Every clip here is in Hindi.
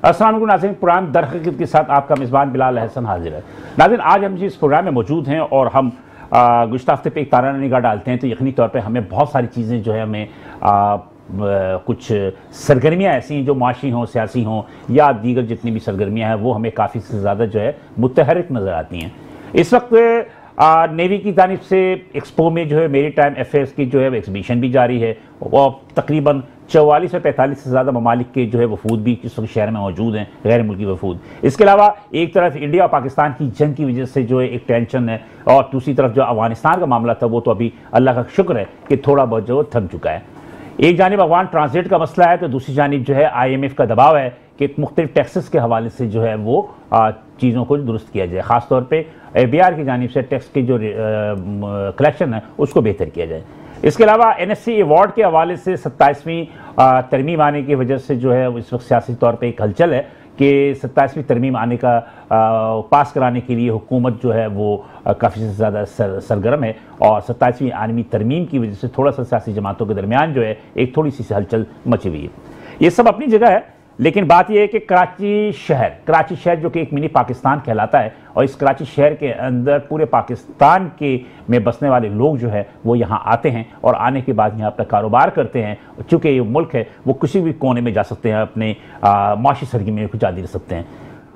अस्सलाम वालेकुम नाज़रीन, प्रोग्राम दरहकीकत के साथ आपका मेज़बान बिलाल अहसन हाजिर है। नाज़रीन, आज हम जिस प्रोग्राम में मौजूद हैं और हम गुज़श्ता हफ्ते पे एक ताराना निगाह डालते हैं तो यकीनी तौर पे हमें बहुत सारी चीज़ें जो है हमें कुछ सरगर्मियाँ ऐसी हैं जो माशी हों, सियासी हों या दीगर जितनी भी सरगर्मियाँ हैं वो हमें काफ़ी से ज़्यादा जो है मुतहरिक नज़र आती हैं। इस वक्त नेवी की जानिब से एक्सपो में जो है मेरी टाइम अफेयर्स की जो है एग्जीबिशन भी जारी है और तकरीबन 44 से 45 से ज़्यादा ममालिक के जो है वफूद भी इस वक्त शहर में मौजूद हैं, गैर मुल्की वफूद। इसके अलावा एक तरफ इंडिया और पाकिस्तान की जंग की वजह से जो है एक टेंशन है और दूसरी तरफ जो अफगानिस्तान का मामला था वो तो अभी अल्लाह का शुक्र है कि थोड़ा बहुत जो थम चुका है। एक जानिब अफगान ट्रांसलेट का मसला है तो दूसरी जानिब जो है IMF का दबाव है कि मुख्तलिफ टैक्सेस के हवाले से जो है वो चीज़ों को दुरुस्त किया जाए, ख़ासतौर पर ABR की जानिब से टैक्स की जो कलेक्शन है उसको बेहतर किया जाए। इसके अलावा NSC अवार्ड के हवाले से 27वीं तरमीम आने की वजह से जो है इस वक्त सियासी तौर पे एक हलचल है कि 27वीं तरमीम आने का पास कराने के लिए हुकूमत जो है वो काफ़ी से ज़्यादा सरगर्म है और 27वीं आलमी तरमीम की वजह से थोड़ा सा सियासी जमातों के दरमियान जो है एक थोड़ी सी हलचल मची हुई है। ये सब अपनी जगह है, लेकिन बात यह है कि कराची शहर जो कि एक मिनी पाकिस्तान कहलाता है और इस कराची शहर के अंदर पूरे पाकिस्तान के में बसने वाले लोग जो है वो यहाँ आते हैं और आने के बाद यहाँ अपना कारोबार करते हैं। चूँकि ये मुल्क है वो किसी भी कोने में जा सकते हैं, अपने माशी सरगर्मियों को जारी रख सकते हैं।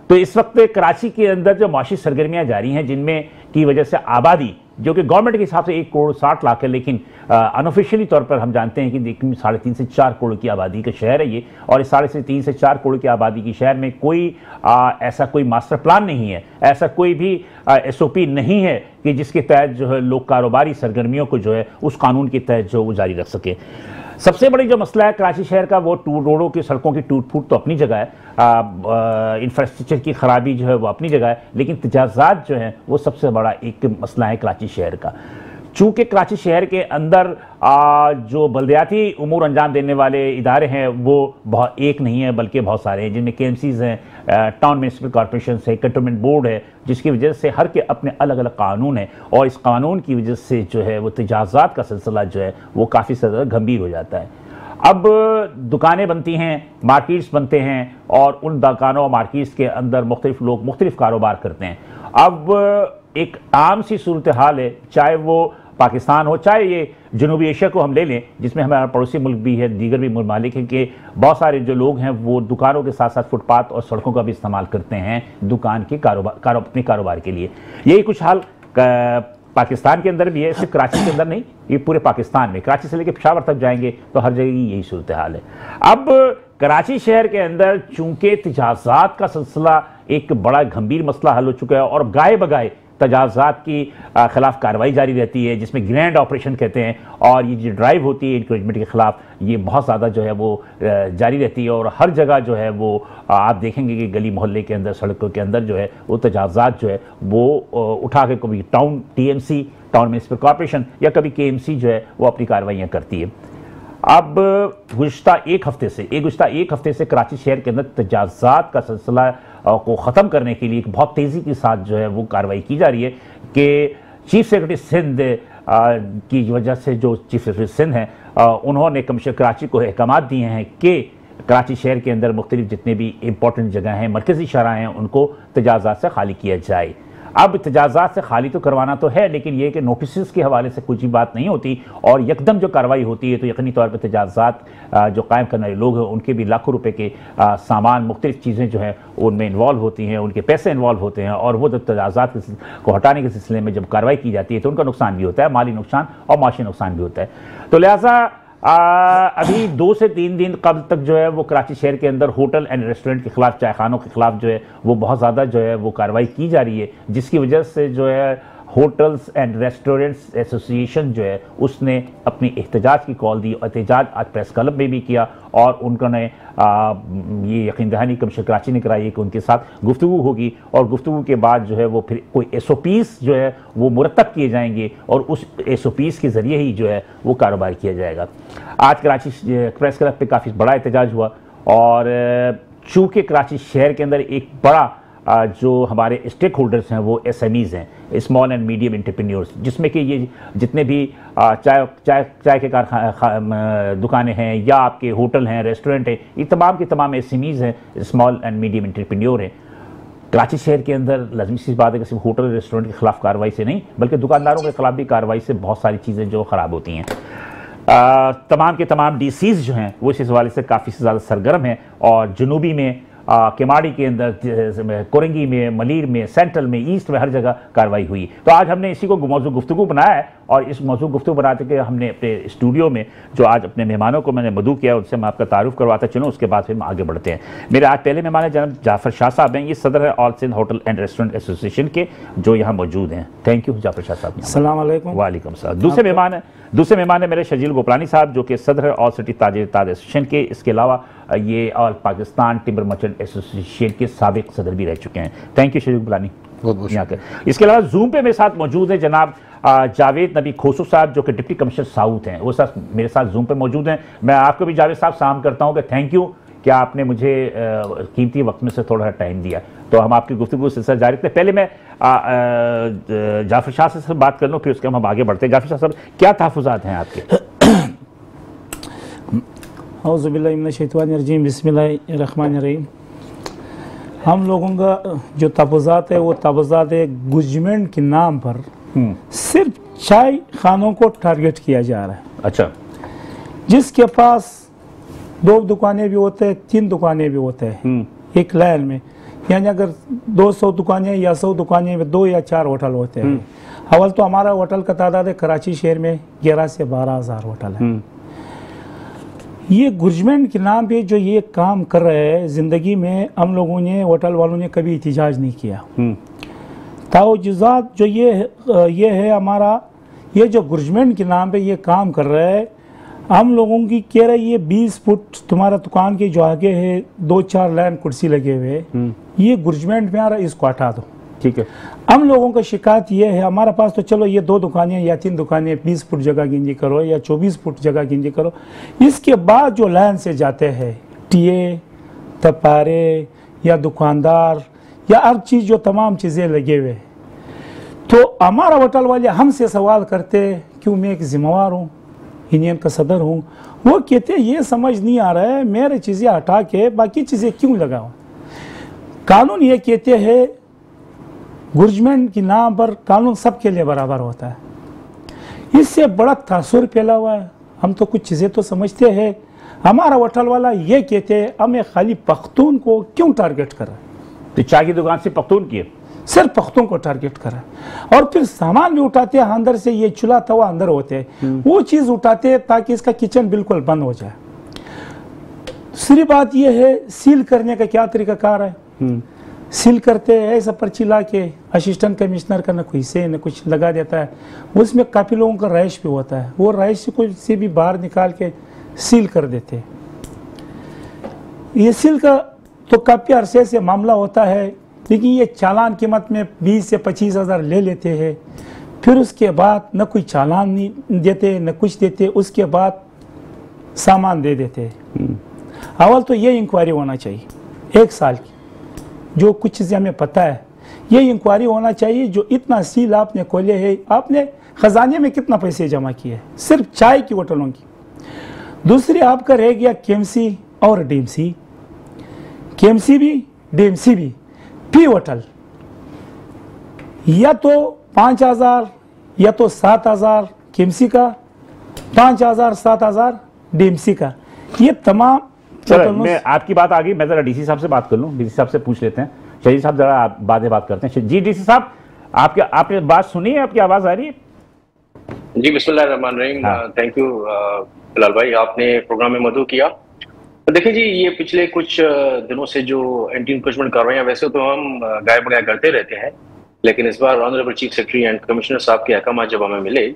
तो इस वक्त कराची के अंदर जो माशी सरगर्मियाँ जारी हैं जिनमें की वजह से आबादी जो कि गवर्नमेंट के हिसाब से 1 करोड़ 60 लाख है, लेकिन अनऑफिशियली तौर पर हम जानते हैं कि 3.5 से 4 करोड़ की आबादी का शहर है ये और इस 3.5 से 4 करोड़ की आबादी की शहर में कोई ऐसा कोई मास्टर प्लान नहीं है, ऐसा कोई भी SOP नहीं है कि जिसके तहत जो है लोग कारोबारी सरगर्मियों को जो है उस कानून के तहत जो वो जारी रख सके। सबसे बड़ी जो मसला है कराची शहर का वो रोडों की सड़कों की टूट फूट तो अपनी जगह है, इंफ्रास्ट्रक्चर की खराबी जो है वो अपनी जगह है, लेकिन तजाज़ात जो है वो सबसे बड़ा एक मसला है कराची शहर का। चूँकि कराची शहर के अंदर जो बल्दियाती उमूर अंजाम देने वाले इदारे हैं वो बहुत एक नहीं है बल्कि बहुत सारे हैं, जिनमें KMCs हैं, टाउन म्यूनसिपल कॉरपोरेशन है, कंटोनमेंट बोर्ड है, जिसकी वजह से हर के अपने अलग अलग कानून हैं और इस कानून की वजह से जो है वो तजाज़ात का सिलसिला जो है वो काफ़ी ज़्यादा गंभीर हो जाता है। अब दुकानें बनती हैं, मार्केट्स बनते हैं और उन दुकानों और मार्केट्स के अंदर मुख्तलिफ लोग मुख्तलिफ कारोबार करते हैं। अब एक आम सी सूरत हाल है, चाहे वो पाकिस्तान हो चाहे ये जनूबी एशिया को हम ले लें जिसमें हमारा पड़ोसी मुल्क भी है, दीगर भी ममालिक हैं, कि बहुत सारे जो लोग हैं वो दुकानों के साथ साथ फुटपाथ और सड़कों का भी इस्तेमाल करते हैं दुकान के अपने कारोबार के लिए। यही कुछ हाल पाकिस्तान के अंदर भी है, सिर्फ कराची के अंदर नहीं, ये पूरे पाकिस्तान में कराची से लेकर पेशावर तक जाएंगे तो हर जगह यही सूरत हाल है। अब कराची शहर के अंदर चूंकि तजाज़ात का सिलसिला एक बड़ा गंभीर मसला हल हो चुका है और गाए बगाए तजाज़ात की खिलाफ कार्रवाई जारी रहती है जिसमें ग्रैंड ऑपरेशन कहते हैं और ये जो ड्राइव होती है इंक्रोचमेंट के खिलाफ ये बहुत ज़्यादा जो है वो जारी रहती है और हर जगह जो है वो आप देखेंगे कि गली मोहल्ले के अंदर सड़कों के अंदर जो है वो तजाज़ात जो है वो उठा के कभी town TMC town municipal corporation या कभी KMC जो है वो अपनी कार्रवाइयाँ करती है। अब गुज़श्ता एक हफ्ते से कराची शहर के अंदर तजाज़ात का सिलसिला को ख़त्म करने के लिए बहुत तेज़ी के साथ जो है वो कार्रवाई की जा रही है कि चीफ सेक्रेटरी सिंध की वजह से जो चीफ सेक्रेटरी सिंध हैं उन्होंने कमिश्नर कराची को अहकामात दिए हैं कि कराची शहर के अंदर मुख्तलिफ जितने भी इंपॉर्टेंट जगह हैं, मरकज़ी शहरा हैं, उनको तजाज़ात से खाली किया जाए। अब तजाज़ात से खाली तो करवाना तो है, लेकिन यह कि नोटिस के हवाले से कुछ भी बात नहीं होती और यकदम जो कार्रवाई होती है तो यकीनी तौर पर तजाज़ात जो कायम करने वाले लोग हैं उनके भी लाखों रुपए के सामान मुख्तलिफ चीज़ें जो हैं उनमें इन्वॉल्व होती हैं, उनके पैसे इन्वॉल्व होते हैं और वो जब तजाज़ात को हटाने के सिलसिले में जब कार्रवाई की जाती है तो उनका नुकसान भी होता है, माली नुकसान और माशी नुकसान भी होता है। तो लिहाजा अभी 2 से 3 दिन कबल तक जो है वो कराची शहर के अंदर होटल एंड रेस्टोरेंट के खिलाफ, चाय खानों के खिलाफ जो है वो बहुत ज़्यादा जो है वो कार्रवाई की जा रही है, जिसकी वजह से जो है होटल्स एंड रेस्टोरेंट्स एसोसिएशन जो है उसने अपनी एहतजाज की कॉल दी। एहतजाज आज प्रेस क्लब में भी किया और उन्होंने ये यकीन दहानी कमिश्नर कराची ने कराई कि उनके साथ गुफ्तगू होगी और गुफ्तगू के बाद जो है वो फिर कोई SOPs जो है वो मुरतब किए जाएंगे और उस SOPs के ज़रिए ही जो है वो कारोबार किया जाएगा। आज कराची प्रेस क्लब पे काफ़ी बड़ा एहतजाज हुआ और चूँकि कराची शहर के अंदर एक बड़ा जो हमारे स्टेक होल्डर्स हैं वो SMEs हैं, स्मॉल एंड मीडियम एंटरप्रेन्योर्स, जिसमें कि ये जितने भी चाय के दुकानें हैं या आपके होटल हैं, रेस्टोरेंट हैं, ये तमाम के तमाम SMEs हैं, स्मॉल एंड मीडियम एंटरप्रेन्योर हैं। कराची शहर के अंदर लाजमी सी बात है कि सिर्फ होटल रेस्टोरेंट के खिलाफ कार्रवाई से नहीं बल्कि दुकानदारों के खिलाफ भी कार्रवाई से बहुत सारी चीज़ें जो ख़राब होती हैं। तमाम के तमाम DCs जो हैं वो इस हवाले से काफ़ी ज़्यादा सरगर्म हैं और जनूबी में केमाड़ी के अंदर, कोरंगी में, मलीर में, सेंट्रल में, ईस्ट में, हर जगह कार्रवाई हुई। तो आज हमने इसी को मौजू गुफ्तगू बनाया है और इस मौजू गुफ्तगू बनाते के हमने अपने स्टूडियो में जो आज अपने मेहमानों को मैंने मदऊ किया उनसे मैं आपका तारुफ करवाता चलूँ, उसके बाद फिर हम आगे बढ़ते हैं। मेरे आज पहले मेहमान है जनाब जाफर शाह साहब हैं, ये सदर है all Sindh hotel and restaurant association के, जो यहाँ मौजूद हैं। थैंक यू जाफर शाह साहब। अस्सलाम वालेकुम। वालेकुम सलाम। दूसरे मेहमान है मेरे शजील गोपलानी साहब, जो कि सदर है ऑल सिटी ताजिर ताज एसोसिएशन के। इसके अलावा ये all Pakistan timber merchant association के साबिक सदर भी रह चुके हैं। Thank you Shajeel Gopalani. यहाँ के इसके अलावा जूम पे मेरे साथ मौजूद है जनाब जावेद नबी खोसू साहब, जो कि डिप्टी कमिश्नर साउथ हैं, वो मेरे साथ जूम पे मौजूद हैं। मैं आपको भी जावेद साहब सलाम करता हूँ कि थैंक यू कि आपने मुझे कीमती वक्त में से थोड़ा टाइम दिया। तो हम आपकी गुफ्तगू सिलसिला जारी रखते हैं। पहले मैं जाफर शाह से बात कर लूँ, फिर उसके हम आगे बढ़ते हैं। जाफर शाह साहब, क्या तहफ़्फ़ुज़ात हैं आपके? औज़ुबिल्लाहि मिनश्शैतानिर्रजीम, बिस्मिल्लाहिर्रहमानिर्रहीम। हम लोगों का जो तहफ़्फ़ुज़ात है वो तहफ़्फ़ुज़ात है गुजमेंट के नाम पर सिर्फ चाय खानों को टारगेट किया जा रहा है। अच्छा। जिसके पास 2 दुकानें भी होते हैं, 3 दुकानें भी होते हैं एक लाइन में, यानी अगर 200 दुकानें या 100 दुकानें में 2 या 4 होटल होते हैं। अवल तो हमारा होटल का तादाद है कराची शहर में 11 से 12 हज़ार होटल है। ये गुरजमेंट के नाम पे जो ये काम कर रहे हैं, ज़िंदगी में हम लोगों ने, होटल वालों ने कभी एहतजाज नहीं किया। ताउजुज़ात जो ये है हमारा, ये जो गुरजमेंट के नाम पे ये काम कर रहे हैं, हम लोगों की कह रहे ये 20 फुट तुम्हारा दुकान के जो आगे है 2-4 लाइन कुर्सी लगे हुए, ये गुरजमेंट में आ रहा है, इसको हटा दो। ठीक है। हम लोगों का शिकायत ये है, हमारे पास तो चलो ये 2 दुकानें या 3 दुकानें 20 फुट जगह गिंजी करो या 24 फुट जगह गिंजी करो, इसके बाद जो लाइन से जाते हैं टीए, तपारे या दुकानदार या हर चीज़ जो तमाम चीज़ें लगे हुए, तो हमारा होटल वाले हमसे सवाल करते क्यों मैं एक जिम्मेवार हूँ, यूनियन का सदर हूँ, वो कहते ये समझ नहीं आ रहा है मेरे चीज़ें हटा के बाकी चीज़ें क्यों लगाऊँ। कानून ये कहते हैं गुरजमेंट के नाम पर कानून सबके लिए बराबर होता है। इससे बड़ा तासुर फैला हुआ है। हम तो कुछ चीज़ें तो समझते हैं, हमारा होटल वाला ये कहते हैं हमें खाली पख्तून को क्यों टारगेट कर रहा है। तो चाय की दुकान से पख्तून की सिर्फ पख्तून को टारगेट कर रहा है और फिर सामान भी उठाते हैं अंदर से, ये चूल्हा तवा अंदर होते हैं, वो चीज़ उठाते हैं ताकि इसका किचन बिल्कुल बंद हो जाए। दूसरी बात यह है सील करने का क्या तरीकाकार है। सील करते हैं ऐसा पर्ची ला के असिस्टेंट कमिश्नर का न कोई से न कुछ लगा देता है, उसमें काफ़ी लोगों का रैश भी होता है, वो रैश से भी बाहर निकाल के सील कर देते हैं। ये सील का तो काफ़ी अरसे से मामला होता है, लेकिन ये चालान कीमत में 20 से 25 हज़ार ले लेते हैं, फिर उसके बाद न कोई चालान नहीं देते न कुछ देते, उसके बाद सामान दे देते हैं। अवल तो ये इंक्वायरी होना चाहिए 1 साल की, जो कुछ चीज़ें हमें पता है ये इंक्वायरी होना चाहिए। जो इतना सील आपने खोले है, आपने खजाने में कितना पैसे जमा किए हैं सिर्फ चाय की होटलों की। दूसरी आपका रह गया केएमसी और डीएमसी, केएमसी भी डीएमसी भी पी होटल, या तो 5,000 या तो 7,000 केएमसी का, 5,000 7,000 डीएमसी का, ये तमाम। चलो मैं आपकी बात आ गई, मैं जरा डीसी साहब से बात कर लूं, डीसी साहब से पूछ लेते हैं। शहीद साहब जरा आप बात करते हैं। जी डीसी साहब, आपने बात सुनी है, आपकी आवाज आ रही है? जी बिस्मिल्लाहिर्रहमानिर्रहीम। थैंक यू बिलाल भाई, आपने प्रोग्राम में मदऊ किया। देखिए जी, ये पिछले कुछ दिनों से जो एंटी इंक्रोचमेंट कार्रवाइयां वैसे तो हम गाय बगाए करते रहते हैं, लेकिन इस बार honourable chief secretary and commissioner साहब के अहकाम जब हमें मिले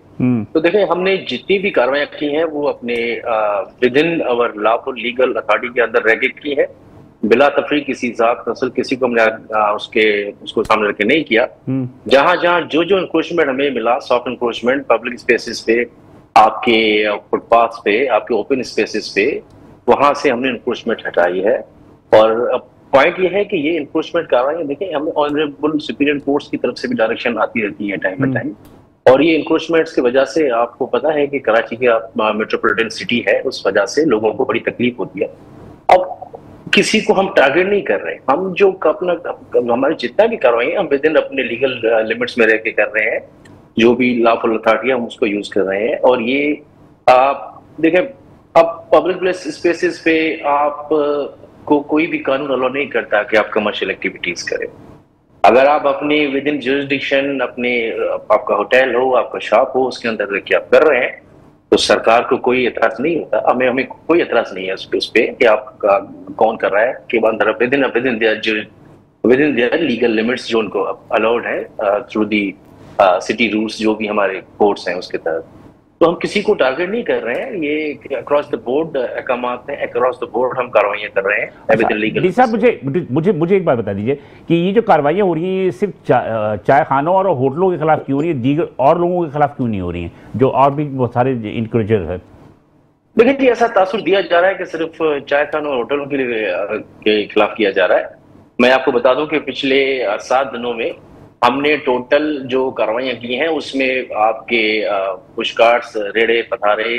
तो देखें हमने जितनी भी कार्रवाइयां की हैं वो अपने with in our lawful legal authority के अंदर रह के की है, बिला तफरीक किसी जात नस्ल किसी को हमने उसको सामने रख के नहीं किया। जहां जहां जो इंक्रोचमेंट हमें मिला, सॉफ्ट इंक्रोचमेंट पब्लिक स्पेसिस पे, आपके फुटपाथ पे, आपके ओपन स्पेसिस पे, वहां से हमने इंक्रोचमेंट हटाई है। और पॉइंट ये है कि ये इन्फोर्समेंट कार्रवाई देखिए, हमें ऑनरेबल सुपीरियर कोर्ट्स की तरफ से भी डायरेक्शन आती रहती है टाइम बाय टाइम, और ये इन्फोर्समेंट्स की वजह से आपको पता है कि कराची की मेट्रोपॉलिटन सिटी है, उस वजह से लोगों को बड़ी तकलीफ होती है। अब किसी को हम टारगेट नहीं कर रहे, हम जो अपना हमारी जितना भी कार्रवाई है हम विद इन अपने लीगल लिमिट्स में रह के कर रहे हैं, जो भी लॉफुल अथॉरिटी है हम उसको यूज कर रहे हैं। और ये आप देखें, अब पब्लिक प्लेस स्पेसेस पे आप को कोई भी कानून अलाउ नहीं करता कि आप कमर्शियल एक्टिविटीज करें। अगर आप अपने विद इन जुरिसडिक्शन अपने आपका होटल हो, आपका शॉप हो, उसके अंदर रख के आप कर रहे हैं तो सरकार को कोई एतराज नहीं होता। हमें कोई एतराज नहीं है उस पे कि आप कौन कर रहा है, कि अंदर with in their legal limits जो उनको अलाउड है थ्रू दी सिटी रूल्स जो भी हमारे कोर्ट्स हैं उसके तहत। तो हम किसी को टारगेट नहीं कर रहे हैं, ये अक्रॉस द बोर्ड अहकामात हैं, अक्रॉस द बोर्ड हम कार्रवाइयां कर रहे हैं विद इन लीगल। जी साहब, मुझे एक बात बता दीजिए कि ये जो कार्रवाइयां हो रही हैं सिर्फ चाय खानों और होटलों के खिलाफ क्यों हो रही है, दीगर और लोगों के खिलाफ क्यों नहीं हो रही हैं जो और भी बहुत सारे इंक्रोचर है? देखिए जी, ऐसा तासुर दिया जा रहा है कि सिर्फ चाय खानों और होटलों के खिलाफ किया जा रहा है। मैं आपको बता दूं कि पिछले 7 दिनों में हमने टोटल जो कार्रवाइयां की हैं उसमें आपके पुशकार्ट्स, रेड़े, पथारे,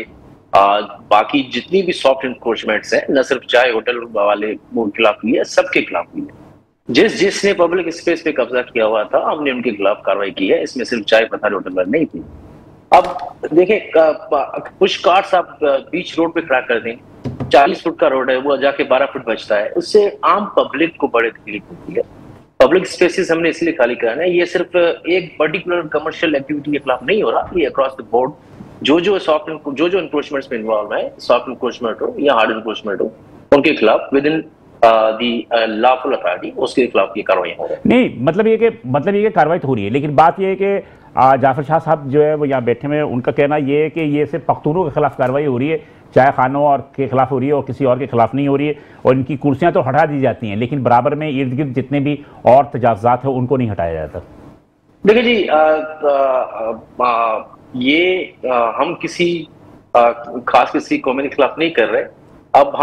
बाकी जितनी भी सॉफ्ट इन्क्रोचमेंट्स हैं, न सिर्फ चाय होटल वाले के खिलाफ की है, सबके खिलाफ की है। जिसने पब्लिक स्पेस पे कब्जा किया हुआ था हमने उनके खिलाफ कार्रवाई की है, इसमें सिर्फ चाय, पथारे, होटल वाले नहीं थी। अब देखें, पुशकार्ट्स आप बीच रोड पे खड़ा कर दें, 40 फुट का रोड है, वो जाके 12 फुट बचता है, उससे आम पब्लिक को बड़ी तकलीफ होती है। पब्लिक स्पेसेस हमने इसलिए खाली कराना है, ये सिर्फ एक पर्टिकुलर कमर्शियल एक्टिविटी के खिलाफ नहीं हो रहा, ये अक्रॉस द बोर्ड जो इन्क्रोचमेंट्स में इन्वॉल्व है, सॉफ्ट इन्क्रोचमेंट हो या हार्ड इन्क्रोचमेंट हो, उनके खिलाफ with in the lawful authority उसके खिलाफ ये कार्रवाई हो रही है। नहीं, मतलब ये कि कार्रवाई तो हो रही है, लेकिन बात ये है कि जाफर शाह साहब जो है वो यहाँ बैठे हुए, उनका कहना ये है कि ये सिर्फ पख्तूनों के खिलाफ कार्रवाई हो रही है, चाय खानों और के खिलाफ हो रही है और किसी और के खिलाफ नहीं हो रही है, और इनकी कुर्सियां तो हटा दी जाती हैं लेकिन बराबर में इर्द गिर्द जितने भी और तजावुज़ात हैं उनको नहीं हटाया जाता। देखिए जी, हम किसी खास किसी कौम के खिलाफ नहीं कर रहे। अब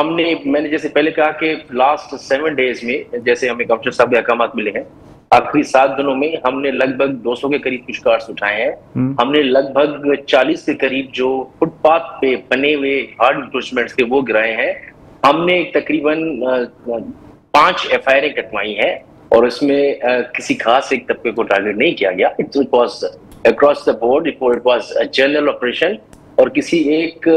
मैंने जैसे पहले कहा कि लास्ट 7 डेज में जैसे हमें कमिश्नर साहब के अहकामात मिले हैं, आखिरी 7 दिनों में हमने लगभग 200 के करीब पुशकार्ट्स उठाए हैं। हमने लगभग 40 के करीब जो फुटपाथ पे बने हुए हार्ड इन्क्रोचमेंट्स के वो गिराए हैं। हमने तकरीबन 5 FIR कटवाई हैं और इसमें किसी खास एक तबके को टारगेट नहीं किया गया। It was across the board, it was a general operation, और किसी एक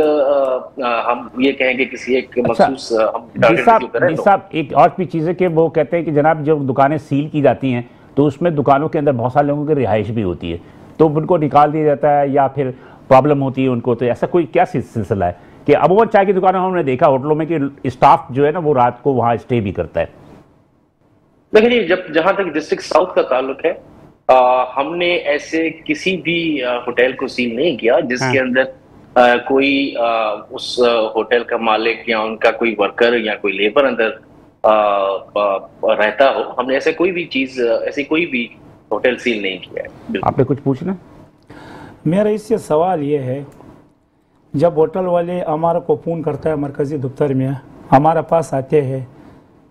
हम ये कहेंगे किसी एक मखसूस हम टारगेट क्यों करें। साहब, एक और भी चीज़ है कि वो कहते हैं कि जनाब जब दुकानें सील की जाती हैं तो उसमें दुकानों के अंदर बहुत सारे लोगों की रिहाइश भी होती है, तो उनको निकाल दिया जाता है या फिर प्रॉब्लम होती है उनको, तो ऐसा कोई क्या सिलसिला है कि अमूमन चाय की दुकानों हमने देखा होटलों में कि स्टाफ जो है ना वो रात को वहाँ स्टे भी करता है? देखिए, जहां तक डिस्ट्रिक्ट साउथ का ताल्लुक है, हमने ऐसे किसी भी होटल को सील नहीं किया जिसके अंदर कोई उस होटल का मालिक या उनका कोई वर्कर या कोई लेबर अंदर रहता हो। हमने ऐसे कोई भी होटल सील नहीं किया है। आपने कुछ पूछना? मेरा इससे सवाल ये है, जब होटल वाले हमारे को फोन करता है मरकजी दफ्तर में, हमारे पास आते हैं,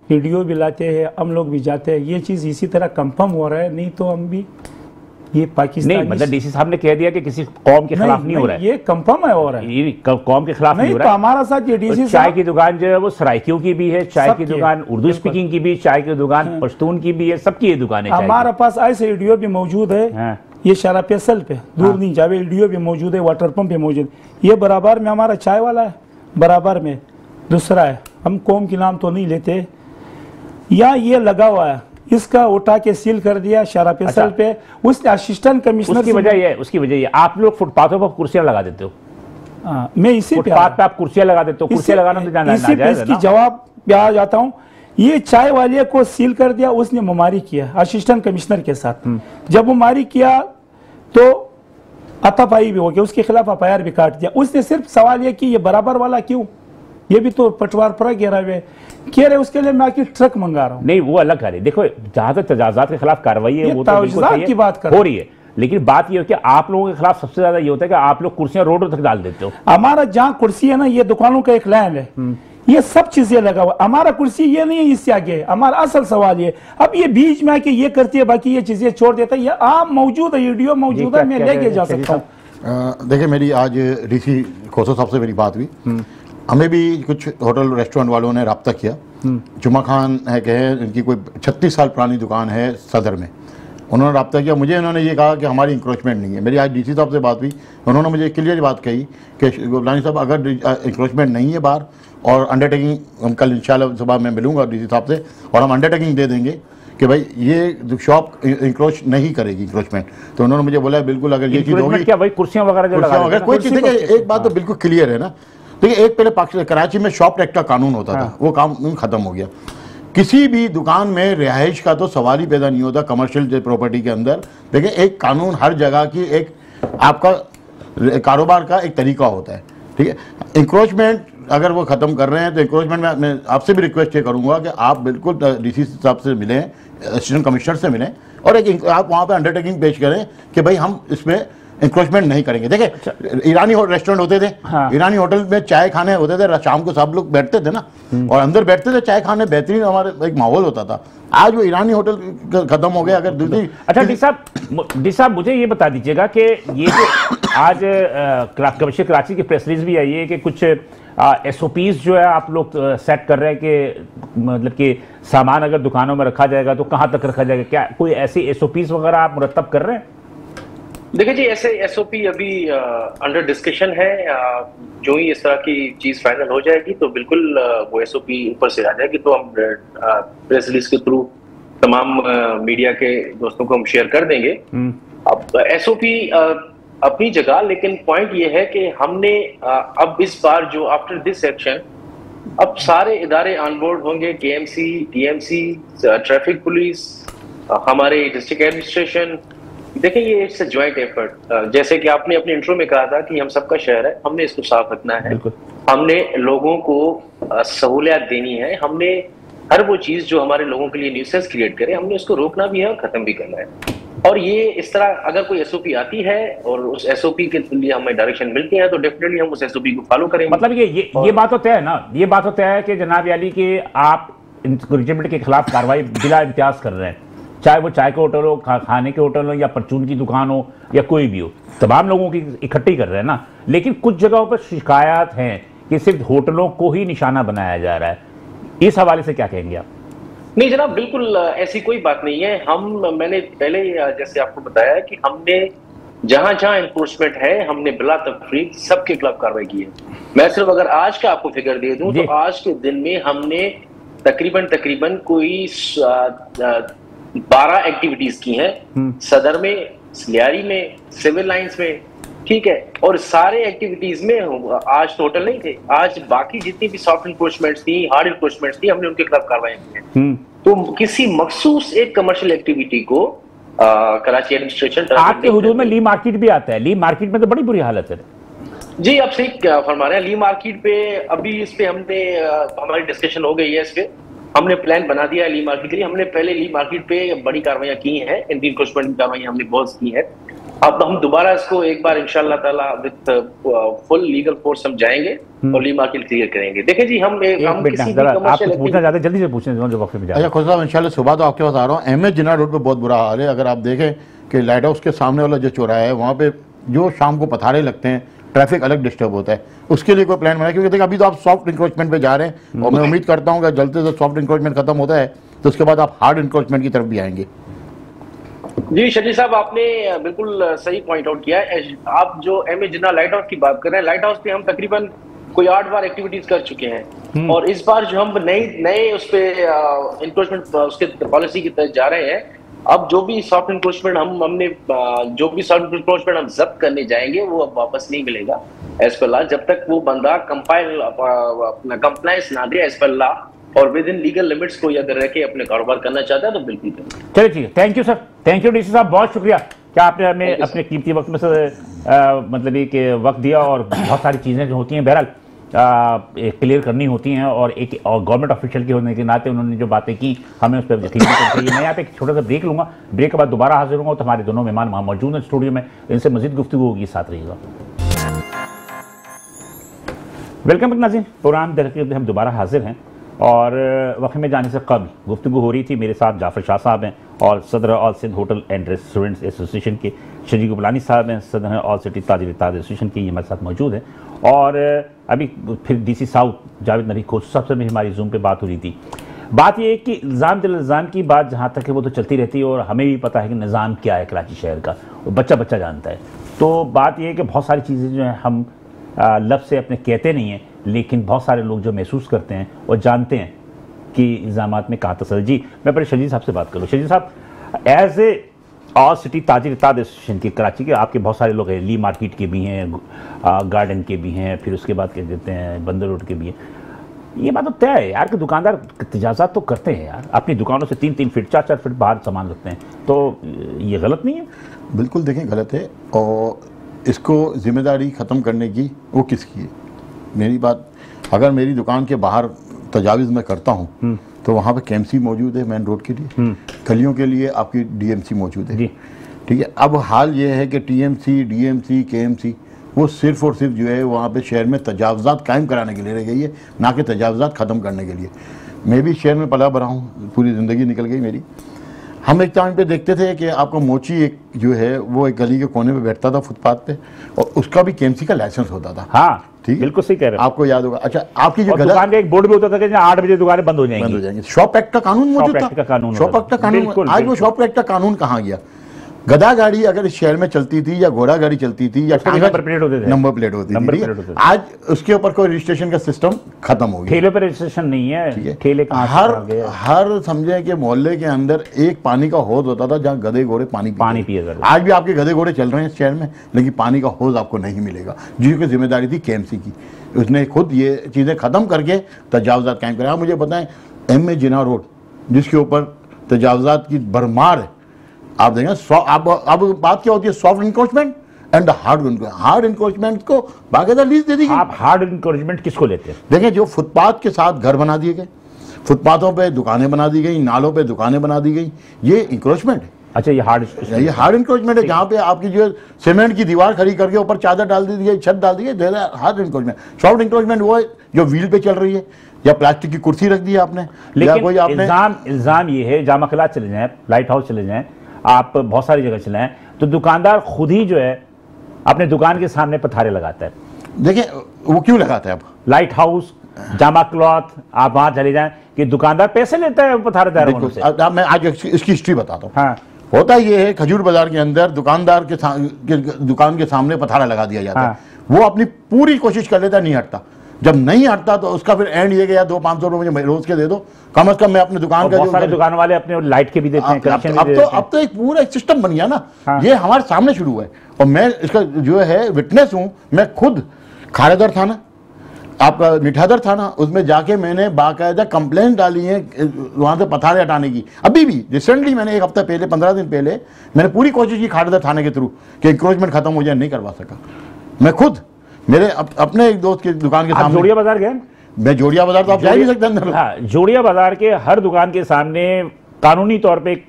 वीडियो भी लाते हैं, हम लोग भी जाते हैं, ये चीज़ इसी तरह कंफर्म हो रहा है? नहीं तो हम भी ये पाकिस्तान नहीं, मतलब डीसी साहब ने कह दिया कि किसी कौम के खिलाफ नहीं हो रहा है, ये कंफर्म है हो रहा है, ये कौम के खिलाफ नहीं हो रहा है। तो हमारा साथ ये डीसी चाय की दुकान जो है वो सराइकियों की भी है, चाय की दुकान उर्दू स्पीकिंग की भी, चाय की दुकान पश्तून की भी है, सबकी ये दुकान है। हमारे पास ऐसे वीडियो भी मौजूद है, ये शराब पेसल पे दूर नहीं जावे, वीडियो भी मौजूद है, वाटर पंप भी मौजूद है। ये बराबर में हमारा चाय वाला है, बराबर में दूसरा है, हम कौम के नाम तो नहीं लेते, या ये लगा हुआ है, इसका उठा के सील कर दिया शराब पेसल पे। उस असिस्टेंट कमिश्नर उसकी वजह ये आप लोग फुटपाथों पर कुर्सियां लगा देते हो। मैं इसी फुटपाथ पे आप कुर्सियां लगा देते हो, कुर्सियां लगाना तो नाजायज है ना। जवाब पे आ जाता हूँ, ये चाय वाले को सील कर दिया, उसने मुमारी किया असिस्टेंट कमिश्नर के साथ। जब मुमारी किया तो अतापाई भी हो गया, उसके खिलाफ FIR भी काट दिया। उसने सिर्फ सवाल ये कि ये बराबर वाला क्यों, ये भी तो पटवार पर कह रहे उसके लिए मैं आके ट्रक मंगा रहा हूँ। नहीं, वो अलग कार्य। देखो, जहां तक तजावुज़ात के खिलाफ कार्रवाई है वो तो बिल्कुल की बात हो रही है, लेकिन बात ये है कि आप लोगों के खिलाफ सबसे ज्यादा ये होता है कि आप लोग कुर्सियां रोड तक डाल देते हो। हमारा जहाँ कुर्सी है ना, ये दुकानों का एक लाइन है, ये सब चीजें लगा हुआ। हमारा कुर्सी ये नहीं है, इससे आगे है। हमारा असल सवाल ये, अब ये बीच में आके ये करती है, बाकी ये चीजें छोड़ देता है। ये आप मौजूद है, वीडियो मौजूद है, मैं लेके जा सकता हूँ। देखिए, मेरी आज डीसी खोसो साहब से मेरी बात हुई। हमें भी कुछ होटल रेस्टोरेंट वालों ने रब्ता किया। जुमा खान है कहे, इनकी कोई 36 साल पुरानी दुकान है सदर में, उन्होंने रब्ता किया मुझे। उन्होंने ये कहा कि हमारी इंक्रोचमेंट नहीं है। मेरी आज डीसी साहब से बात हुई, उन्होंने मुझे क्लियर बात कही कि गुलानी साहब अगर इंक्रोचमेंट नहीं है बाहर और अंडरटेकिंग, हम कल इंशाल्लाह सुबह मैं मिलूंगा डीसी साहब से और हम अंडरटेकिंग दे देंगे कि भाई ये शॉप इंक्रोच नहीं करेगी इंक्रोचमेंट। तो उन्होंने मुझे बोला बिल्कुल अगर ये चीज़ होगी, क्या भाई कुर्सियां वगैरह कोई चीज़, एक बात तो बिल्कुल क्लियर है ना। देखिए, एक पहले कराची में शॉप एक्ट का कानून होता था, वो कानून खत्म हो गया। किसी भी दुकान में रिहाइश का तो सवाल ही पैदा नहीं होता कमर्शियल प्रॉपर्टी के अंदर। देखिए, एक कानून हर जगह की एक आपका कारोबार का एक तरीका होता है, ठीक है। इंक्रोचमेंट अगर वो ख़त्म कर रहे हैं तो इंक्रोचमेंट में मैं आपसे भी रिक्वेस्ट ये करूँगा कि आप बिल्कुल डीसी साहब से मिलें, असिस्टेंट कमिश्नर से मिलें और एक आप वहाँ पर अंडरटेकिंग पेश करें कि भाई हम इसमें इंक्रोचमेंट नहीं करेंगे। देखिए, ईरानी रेस्टोरेंट होते थे, ईरानी होटल में चाय खाने होते थे, शाम को सब लोग बैठते थे ना और अंदर बैठते थे चाय खाने, बेहतरीन हमारे एक माहौल होता था। आज वो ईरानी होटल खत्म हो गया। अगर दूसरी अच्छा डी साहब मुझे ये बता दीजिएगा कि ये जो आज कमिश्नर कराची की प्रेस रिलीज भी आई है कि कुछ SOPs जो है आप लोग सेट कर रहे हैं कि मतलब कि सामान अगर दुकानों में रखा जाएगा तो कहाँ तक रखा जाएगा, क्या कोई ऐसी SOPs वगैरह आप मुरतब कर रहे हैं? देखिए जी, ऐसे SOP अभी अंडर डिस्कशन है। जो ही इस तरह की चीज फाइनल हो जाएगी तो बिल्कुल वो SOP ऊपर से आ जाएगी, तो हम प्रेस रिलीज के थ्रू तमाम मीडिया के दोस्तों को हम शेयर कर देंगे। अब SOP अपनी जगह, लेकिन पॉइंट ये है कि हमने अब इस बार जो आफ्टर दिस एक्शन अब सारे इदारे ऑनबोर्ड होंगे, KMC, TMC, ट्रैफिक पुलिस, हमारे डिस्ट्रिक्ट एडमिनिस्ट्रेशन। देखिए, ये इट्स अ जॉइंट एफर्ट। जैसे कि आपने अपने इंट्रो में कहा था कि हम सबका शहर है, हमने इसको साफ रखना है, हमने लोगों को सहूलियत देनी है, हमने हर वो चीज जो हमारे लोगों के लिए न्यूसेंस क्रिएट करे हमने उसको रोकना भी है और खत्म भी करना है। और ये इस तरह अगर कोई SOP आती है और उस SOP के लिए हमें डायरेक्शन मिलती है तो डेफिनेटली हम उस SOP को फॉलो करेंगे। मतलब ये बात तो तय है ना, ये बात तो तय है कि जनाब याली कि आप इंक्रोचमेंट के खिलाफ कार्रवाई बिला इम्तियाज कर रहे हैं, चाहे वो चाय के होटल हो, खाने के होटल हो या परचून की दुकान हो या कोई भी हो, तमाम लोगों की इकट्ठी कर रहे हैं ना। लेकिन कुछ जगहों पर शिकायत हैं कि सिर्फ होटलों को ही निशाना बनाया जा रहा है, इस हवाले से क्या कहेंगे आप? नहीं जनाब, बिल्कुल ऐसी कोई बात नहीं है। मैंने पहले जैसे आपको बताया कि हमने जहां जहां एनफोर्समेंट है हमने बिला तफरीक सबके खिलाफ कार्रवाई की है। मैं सिर्फ अगर आज का आपको फिगर दे दूं तो आज के दिन में हमने तकरीबन कोई 12 एक्टिविटीज की हैं सदर में, लियारी में, सिविल लाइंस में, ठीक है। और सारे एक्टिविटीज में आज टोटल नहीं थे, आज बाकी जितनी भी सॉफ्ट इन्फोर्समेंट्स थी, हार्ड इन्फोर्समेंट्स थी, हमने उनके खिलाफ कार्रवाई की है। तो किसी मखसूस एक कमर्शियल एक्टिविटी को कराची एडमिनिस्ट्रेशन आपके हुदूद में ली मार्केट भी आता है, ली मार्केट में तो बड़ी बुरी हालत है जी। आप सही फरमा रहे हैं, ली मार्केट पे अभी इस पे हमने हमारी डिस्कशन हो गई है, इस पे हमने प्लान बना दिया है ली मार्केट के लिए। हमने पहले ली मार्केट पे बड़ी कार्रवाई की हैं, एंटी इंक्रोचमेंट की कार्रवाई हमने बहुत की है। अब हम दोबारा इसको एक बार इंशाल्लाह ताला विद फुल लीगल फोर्स हम जाएंगे और ली मार्केट क्लियर करेंगे। देखिए जी, हम किसी भी कमर्शियल पूछना चाहते जल्दी से पूछें जो वक्त में। अच्छा खुद साहब, इंशाल्लाह सुबह तो आपके पास आ रहा हूँ। अहमद जिन्ना रोड पे बहुत बुरा हाल है। अगर आप देखें कि लाइट हाउस के सामने वाला जो चौराहा है वहाँ पे जो शाम को पथारे लगते हैं, ट्रैफिक अलग डिस्टर्ब होता है, उसके लिए कोई प्लान बनाए? क्योंकि देखिए अभी तो आप सॉफ्ट इंक्रोचमेंट पे जा रहे हैं और मैं उम्मीद करता हूँ कि जल्द से जल्द सॉफ्ट इंक्रोचमेंट खत्म होता है तो उसके बाद आप हार्ड इंक्रोचमेंट की तरफ भी आएंगे। जी शजी साहब, आपने बिल्कुल सही पॉइंट आउट किया है। आप जो अहमद जिन्ना लाइट हाउस की बात कर रहे हैं, लाइट हाउस पे हम तकरीबन कोई 8 बार एक्टिविटीज कर चुके हैं और इस बार जो हम नए उस पे इंक्रोचमेंट उसके पॉलिसी की तरफ जा रहे हैं। अब जो भी सॉफ्ट इंक्रोचमेंट हमने जो भी सॉफ्ट इंक्रोचमेंट हम जब्त करने जाएंगे वो अब वापस नहीं मिलेगा एज पर लॉ, जब तक वो बंदा अपना कंप्लायंस ना दे एज पर लॉ और विद इन लीगल लिमिट्स को अगर रह के अपने कारोबार करना चाहता है तो बिल्कुल करें। चलिए ठीक है, thank you sir, thank you DC साहब, बहुत शुक्रिया क्या आपने हमें अपने कीमती वक्त में से मतलब ये कि वक्त दिया और बहुत सारी चीज़ें जो होती हैं बहरहाल क्लियर करनी होती हैं और एक गवर्नमेंट ऑफिशियल के होने के नाते उन्होंने जो बातें की हमें उस पर यकीन करना चाहिए। मैं यहाँ पे एक छोटा सा ब्रेक लूँगा, ब्रेक के बाद दोबारा हाजिर होंगे तो हमारे दोनों मेहमान वहाँ मौजूद हैं स्टूडियो में, इनसे मजीद गुफ्तगू होगी, साथ रहिएगा। वेलकम नाज़रीन, प्रोग्राम दरअसल हम दोबारा हाजिर हैं और वक्त में जाने से कबल गुफ्तगू हो रही थी। मेरे साथ जाफर शाह साहब हैं और सदर all Sindh hotel and restaurants association के शरीक गुलानी साहब हैं, सदर ऑल सिटी ताजिर एसोसिएशन के, ये हमारे साथ मौजूद हैं। और अभी फिर DC साउथ जावेद नबी खोसू साहब से भी हमारी जूम पे बात हो रही थी। बात यह है कि इल्ज़ाम की बात जहाँ तक है वो तो चलती रहती है और हमें भी पता है कि निज़ाम क्या है कराची शहर का, वो बच्चा बच्चा जानता है। तो बात यह है कि बहुत सारी चीज़ें जो हैं हम लफ्ज़ से अपने कहते नहीं हैं, लेकिन बहुत सारे लोग जो महसूस करते हैं और जानते हैं कि इल्ज़ामात में कहाँ तसल। जी, मैं पहले शजीद साहब से बात करूँ। शजीद साहब, एज ए ऑल सिटी ताजिर एसोसिएशन के कराची के आपके बहुत सारे लोग हैं, ली मार्केट के भी हैं, गार्डन के भी हैं, फिर उसके बाद क्या कहते हैं बंदर रोड के भी हैं। ये बात तो तय है यार कि दुकानदार तजाज़ात तो करते हैं यार, अपनी दुकानों से 3-3 फीट 4-4 फीट बाहर सामान रखते हैं, तो ये गलत नहीं है? बिल्कुल, देखें गलत है और इसको जिम्मेदारी ख़त्म करने की वो किसकी है? मेरी बात, अगर मेरी दुकान के बाहर तजावीज़ मैं करता हूँ तो वहाँ पे KMC मौजूद है मेन रोड के लिए, गलियों के लिए आपकी DMC मौजूद है, ठीक है। अब हाल ये है कि TMC, DMC, KMC वो सिर्फ़ और सिर्फ जो है वहाँ पे शहर में तजावज़ात कायम कराने के लिए रह गई है, ना कि तजावज़ात ख़त्म करने के लिए। मैं भी शहर में पला बढ़ा हूँ, पूरी ज़िंदगी निकल गई मेरी। हम एक टाइम पे देखते थे कि आपका मोची एक जो है वो एक गली के कोने पे बैठता था फुटपाथ पे और उसका भी KMC का लाइसेंस होता था। हाँ, ठीक है, बिल्कुल सही कह रहे हैं। आपको याद होगा। अच्छा, आपकी जो दुकान का एक बोर्ड भी होता था कि 8 बजे दुकानें बंद हो जाएंगी। शॉप एक्ट का कानून मौजूद था। शॉप एक्ट का कानून, आज वो शॉप एक्ट का कानून कहाँ गया? गधा गाड़ी अगर इस शहर में चलती थी या घोड़ा गाड़ी चलती थी या नंबर प्लेट होती थी, आज उसके ऊपर कोई रजिस्ट्रेशन का सिस्टम खत्म हो गया। ठेले पर रजिस्ट्रेशन नहीं है, ठेले हर समझे कि मोहल्ले के अंदर एक पानी का हौज होता था जहाँ गधे घोड़े पानी पिए करते। आज भी आपके गधे घोड़े चल रहे हैं इस शहर में, लेकिन पानी का हौज आपको नहीं मिलेगा, जिसकी जिम्मेदारी थी KMC की। उसने खुद ये चीज़ें ख़त्म करके तजावज़ात कायम कराया। मुझे बताएं, MA जिना रोड जिसके ऊपर तजावज़ात की भरमार है, आप देखें। अब बात क्या होती है, soft encroachment and hard encroachment को बाकायदा लीज दे दी गई। आप हार्ड इनक्रोचमेंट किसको लेते हैं? देखें, जो फुटपाथ के साथ घर बना दिए गए, फुटपाथों पे दुकानें बना दी गई, नालों पे दुकानें बना दी गई, ये इंक्रोचमेंट है। अच्छा, ये हार्ड इंक्रोचमेंट है, जहाँ पे आपकी जो सीमेंट की दीवार खड़ी करके ऊपर चादर डाल दी गई, छत डाल दी गई, हार्ड इंक्रोचमेंट। सॉफ्ट इंक्रोचमेंट वो है जो व्हील पे चल रही है या प्लास्टिक की कुर्सी रख दी आपने। लेकिन कोई इल्जाम ये है, जामा क्लास चले जाएं, लाइट हाउस चले जाएं, आप बहुत सारी जगह चले हैं, तो दुकानदार खुद ही जो है अपने दुकान के सामने पथारे लगाता है। देखिए वो क्यों लगाता है? अब लाइट हाउस, जामा क्लॉथ, आप वहां चले जाएं कि दुकानदार पैसे लेता है पथारेदारों से। अब मैं आज इसकी हिस्ट्री बताता हूँ। हाँ, होता ये है, खजूर बाजार के अंदर दुकानदार के दुकान के सामने पथारा लगा दिया जाता है। वो अपनी पूरी कोशिश कर लेता, नहीं हटता। जब नहीं हटता तो उसका फिर एंड ये गया, 200-500 रुपये मुझे रोज के दे दो, कम से कम मैं अपने दुकान का। बहुत सारे दुकान वाले अपने लाइट के भी देते हैं। अब तो एक पूरा एक सिस्टम बन गया ना। ये हमारे सामने शुरू हुआ है और मैं इसका जो है विटनेस हूँ। मैं खुद खारेदर थाना, आपका निठादर थाना, उसमें जाके मैंने बाकायदा कंप्लेंट डाली है वहाँ से पथारे हटाने की। अभी भी रिसेंटली मैंने 1 हफ्ता पहले, 15 दिन पहले मैंने पूरी कोशिश की खारेदर थाने के थ्रू कि इंक्रोचमेंट खत्म हो जाए, नहीं करवा सका। मैं खुद मेरे अपने एक दोस्त की दुकान के सामने। जोड़िया बाजार गए? मैं जोड़िया बाजार तो आप जा ही नहीं सकते अंदर। हाँ, जोड़िया बाजार के हर दुकान के सामने कानूनी तौर पे एक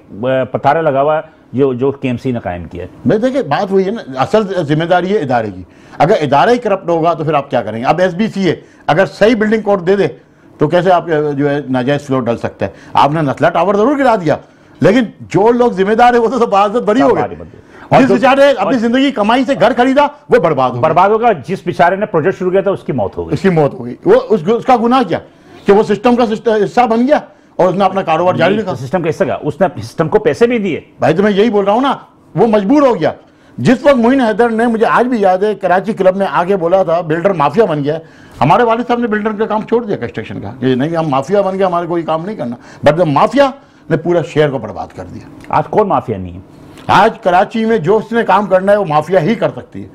पथारा लगा हुआ जो KMC ने कायम किया है। मैं देखिए, बात हुई है ना, असल जिम्मेदारी है इदारे की। अगर इदारा ही करप्ट होगा तो फिर आप क्या करेंगे? अब SBCA अगर सही बिल्डिंग कोड दे दे तो कैसे आप जो है नाजायज फ्लोर डल सकता है? आपने नस्ला टावर जरूर गिरा दिया, लेकिन जो लोग जिम्मेदार है वो तो बाज़त बरी हो गए। जिस बेचारे अपनी जिंदगी कमाई से घर खरीदा वो बर्बाद होगा। जिस बेचारे ने प्रोजेक्ट शुरू किया था उसकी मौत हो गई। वो उसका गुनाह क्या कि वो सिस्टम का हिस्सा बन गया और उसने अपना कारोबार जारी रखा। सिस्टम का हिस्सा क्या? उसने सिस्टम को पैसे भी दिए। भाई तो मैं यही बोल रहा हूँ ना, वो मजबूर हो गया। जिस वक्त मोइन हैदर ने, मुझे आज भी याद है, कराची क्लब में आगे बोला था बिल्डर माफिया बन गया। हमारे वालिद साहब ने बिल्डर का काम छोड़ दिया कंस्ट्रक्शन का, कि नहीं हम माफिया बन गया, हमारे कोई काम नहीं करना। बट द माफिया ने पूरा शहर को बर्बाद कर दिया। आज कौन माफिया नहीं है? आज कराची में जो उसने काम करना है वो माफिया ही कर सकती है।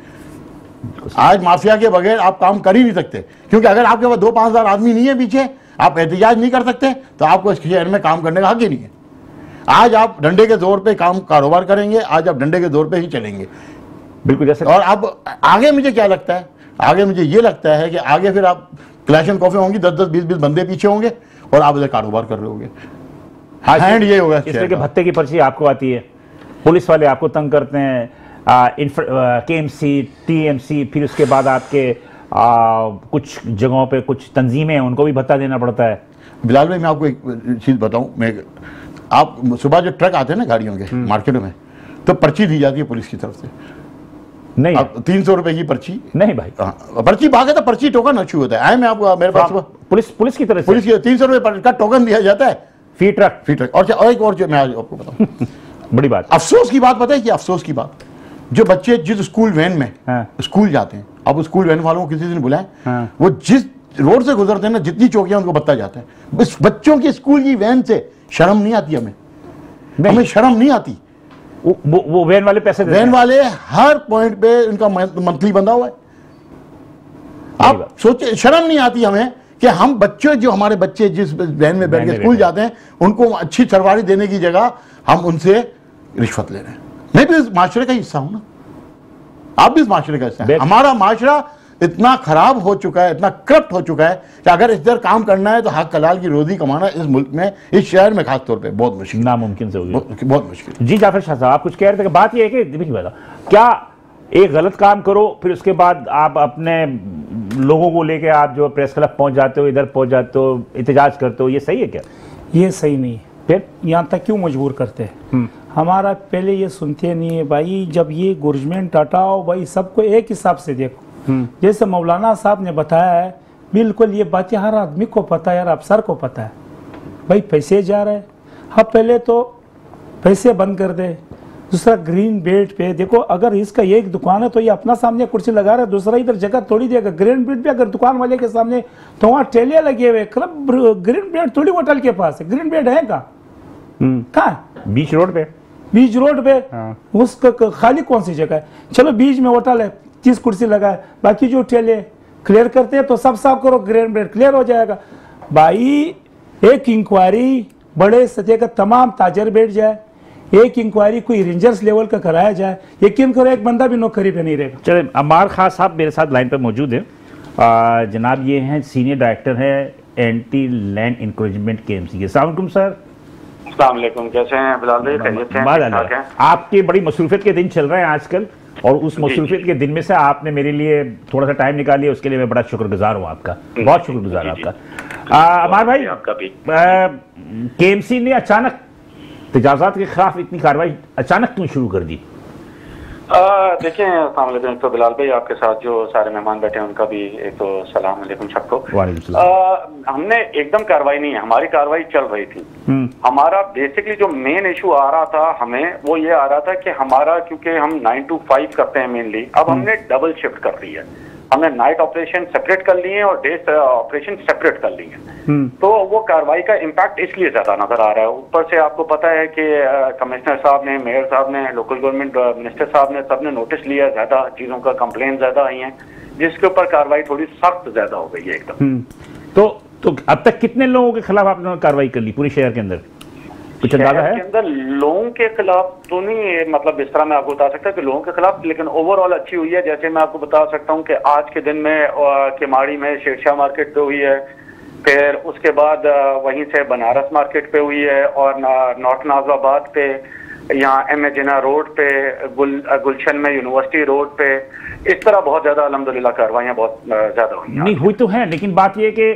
आज माफिया के बगैर आप काम कर ही नहीं सकते, क्योंकि अगर आपके पास 2-5 हज़ार आदमी नहीं है पीछे, आप एहतिजाज नहीं कर सकते, तो आपको इस शहर में काम करने का हक ही नहीं है। आज आप डंडे के जोर पे कारोबार करेंगे, आज आप डंडे के जोर पे ही चलेंगे। बिल्कुल जैसे। और अब आगे मुझे क्या लगता है, आगे मुझे ये लगता है कि आगे फिर आप क्लैश एंड कॉफी होंगी, 10-10, 20-20 बंदे पीछे होंगे और आप इधर कारोबार कर रहे होंगे। हैंड ये होगा। इसलिए कि भत्ते की पर्ची आपको आती है, पुलिस वाले आपको तंग करते हैं, KMC, TMC, फिर उसके बाद आपके कुछ जगहों पे कुछ तंजीमें हैं उनको भी भत्ता देना पड़ता है। बिलाल भाई मैं आपको एक चीज़ बताऊं, मैं आप सुबह जो ट्रक आते हैं ना गाड़ियों के मार्केटों में, तो पर्ची दी जाती है पुलिस की तरफ से। नहीं, अब 300 रुपए की पर्ची नहीं भाई, पर्ची भागे तो पर्ची टोकन अच्छी होता है। आए मैं आपको मेरे पास पुलिस की तरफ से पुलिस की 300 रुपए का टोकन दिया जाता है फी ट्रक। और एक और जो मैं आपको बताऊं बड़ी बात, अफसोस की बात पता है कि अफसोस की बात, जो बच्चे जिस स्कूल वैन में स्कूल जाते हैं, अब स्कूल वैन वालों को किसी दिन बुलाएं, वो जिस रोड से गुजरते हैं ना, जितनी चौकियां उनको बत्ता जाता है। इस बच्चों की स्कूल की वैन से शर्म नहीं आती हमें शर्म नहीं आती। वो वैन वाले पैसे देते हैं। वैन वाले हर पॉइंट पे उनका मंथली बंधा हुआ है। आप सोचिए, शर्म नहीं आती हमें कि हम बच्चे, जो हमारे बच्चे जिस वैन में बैठ के स्कूल जाते हैं, उनको अच्छी सरवारी देने की जगह हम उनसे रिश्वत ले रहे हैं। मैं भी इस माशरे का हिस्सा हूं ना, आप भी इस माशरे का हिस्सा हैं। हमारा माशरा इतना खराब हो चुका है, इतना करप्ट हो चुका है कि अगर इधर काम करना है तो हक हलाल की रोजी कमाना इस मुल्क में, इस शहर में खास तौर पे बहुत मुश्किल, नामुमकिन से हो गया, बहुत मुश्किल। जी जाफर शाह साहब, आप कुछ कह रहे थे। बात यह है कि क्या एक गलत काम करो फिर उसके बाद आप अपने लोगों को लेके आप जो प्रेस क्लब पहुंच जाते हो, इधर पहुंच जाते हो, एहतजाज करते हो, ये सही है क्या? ये सही नहीं है। फिर यहाँ तक क्यों मजबूर करते हैं? हमारा पहले ये सुनते नहीं है भाई, जब ये गवर्नमेंट हटाओ भाई, सबको एक हिसाब से देखो। जैसे मौलाना साहब ने बताया है, बिल्कुल ये बातें हर आदमी को पता है, हर अफसर को पता है भाई, पैसे जा रहे हैं। हाँ, पहले तो पैसे बंद कर दे। दूसरा, ग्रीन बेल्ट पे देखो, अगर इसका एक दुकान है तो ये अपना सामने कुर्सी लगा रहा है, दूसरा इधर जगह थोड़ी देगा। ग्रीन बेल्ट पे अगर दुकान वाले के सामने, तो वहाँ ठेले लगे हुए, ग्रीन बेल्ट थोड़ी होटल के पास है, ग्रीन बेल्ट है कहाँ? बीच रोड पे, बीच रोड पे। उसका खाली कौन सी जगह है? चलो बीच में होटल है, 30 कुर्सी लगा है, बाकी जो ठेले क्लियर करते हैं तो सब साफ करो, ग्रीन बेल्ट क्लियर हो जाएगा भाई। एक इंक्वायरी बड़े सतह का तमाम ताजर बैठ जाए, एक इंक्वायरी कोई रेंजर्स लेवल का कराया जाए, यकीन करो एक बंदा भी नौकरी पे नहीं रहेगा। चले, अमार खान साहब मेरे साथ लाइन पे मौजूद है। जनाब ये हैं सीनियर डायरेक्टर है एंटी लैंड इंक्रोचमेंट KMC के। अस्सलाम वालेकुम सर। अस्सलाम वालेकुम, कैसे हैं बिलाल भाई? खैरियत से हैं? आपके बड़ी मसरूफियत के दिन चल रहे हैं आजकल, और उस मसरूफियत के दिन में से आपने मेरे लिए थोड़ा सा टाइम निकाल लिया, उसके लिए मैं बड़ा शुक्रगुजार हूँ आपका, बहुत शुक्रगुजार आपका। अमार भाई, आपका भी। KMC ने अचानक तजावुज़ात के खिलाफ इतनी कार्रवाई अचानक क्यों शुरू कर दी? देखिए, अस्सलाम वालेकुम। तो बिलाल भाई, आपके साथ जो सारे मेहमान बैठे हैं उनका भी एक तो सलाम अलैकुम सबको। हमने एकदम कार्रवाई नहीं है, हमारी कार्रवाई चल रही थी। हमारा बेसिकली जो मेन इशू आ रहा था हमें, वो ये आ रहा था कि हमारा, क्योंकि हम 9 to 5 करते हैं मेनली, अब हमने डबल शिफ्ट कर दी है। हमने नाइट ऑपरेशन सेपरेट कर लिए और डे ऑपरेशन सेपरेट कर लिए। तो वो कार्रवाई का इम्पैक्ट इसलिए ज्यादा नजर आ रहा है। ऊपर से आपको पता है कि कमिश्नर साहब ने, मेयर साहब ने, लोकल गवर्नमेंट मिनिस्टर साहब ने, सबने नोटिस लिया, ज्यादा चीजों का कंप्लेन ज्यादा आई है, जिसके ऊपर कार्रवाई थोड़ी सख्त ज्यादा हो गई है एकदम। तो अब तक कितने लोगों के खिलाफ आपने कार्रवाई कर ली पूरे शहर के अंदर? कुछ अंदाजा है? के अंदर लोगों के खिलाफ तो नहीं, मतलब इस तरह मैं आपको बता सकता कि लोगों के खिलाफ, लेकिन ओवरऑल अच्छी हुई है। जैसे मैं आपको बता सकता हूँ कि आज के दिन में केमाड़ी में शेरशाह मार्केट पे हुई है, फिर उसके बाद वहीं से बनारस मार्केट पे हुई है, और नॉर्थ नाजिबाबाद पे, यहाँ M.A. जिन्ना रोड पे, गुलशन में यूनिवर्सिटी रोड पे, इस तरह बहुत ज्यादा अल्हम्दुलिल्लाह कार्रवाइयाँ बहुत ज्यादा हुई। नहीं हुई तो है, लेकिन बात यह कि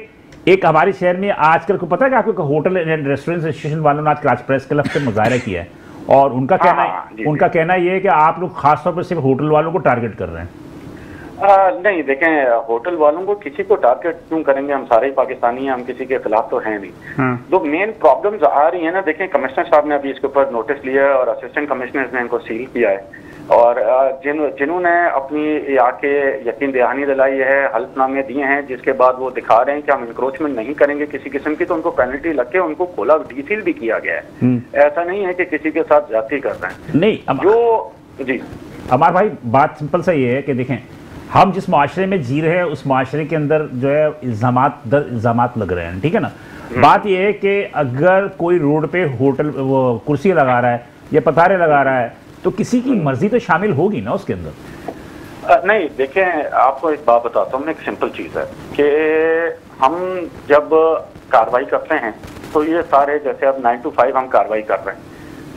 एक हमारे शहर में आजकल को पता है कि आपको होटल एंड रेस्टोरेंट एसोसिएशन वालों ने आज क्राच प्रेस क्लब से मुजाहरा किया है, और उनका कहना ये है कि आप लोग खासतौर पर सिर्फ होटल वालों को टारगेट कर रहे हैं। नहीं, देखें, होटल वालों को किसी को टारगेट क्यों करेंगे? हम सारे ही पाकिस्तानी हैं, हम किसी के खिलाफ तो हैं नहीं। जो मेन प्रॉब्लम्स आ रही है ना, देखें, कमिश्नर साहब ने अभी इसके ऊपर नोटिस लिया है और असिस्टेंट कमिश्नर ने इनको सील किया है, और जिन्होंने अपनी आके यकीन दहानी दिलाई है, हल्फनामे दिए हैं, जिसके बाद वो दिखा रहे हैं कि हम इंक्रोचमेंट नहीं करेंगे किसी किस्म की, तो उनको पेनल्टी लग के उनको खोला, डीसील भी किया गया है। ऐसा नहीं है कि किसी के साथ ज्यादती कर रहे हैं। नहीं, जी अमार भाई, बात सिंपल सा ये है कि देखें, हम जिस माशरे में जी रहे हैं उस माशरे के अंदर जो है इल्जामात दर इल्जामात लग रहे हैं, ठीक है ना। बात यह है कि अगर कोई रोड पे होटल वो कुर्सी लगा रहा है या पतारे लगा रहा है, तो किसी की मर्जी तो शामिल होगी ना उसके अंदर। नहीं, देखें, आपको एक बात बताता हूँ, एक सिंपल चीज़ है कि हम जब कार्रवाई करते हैं तो ये सारे, जैसे अब 9 to 5 हम कार्रवाई कर रहे हैं,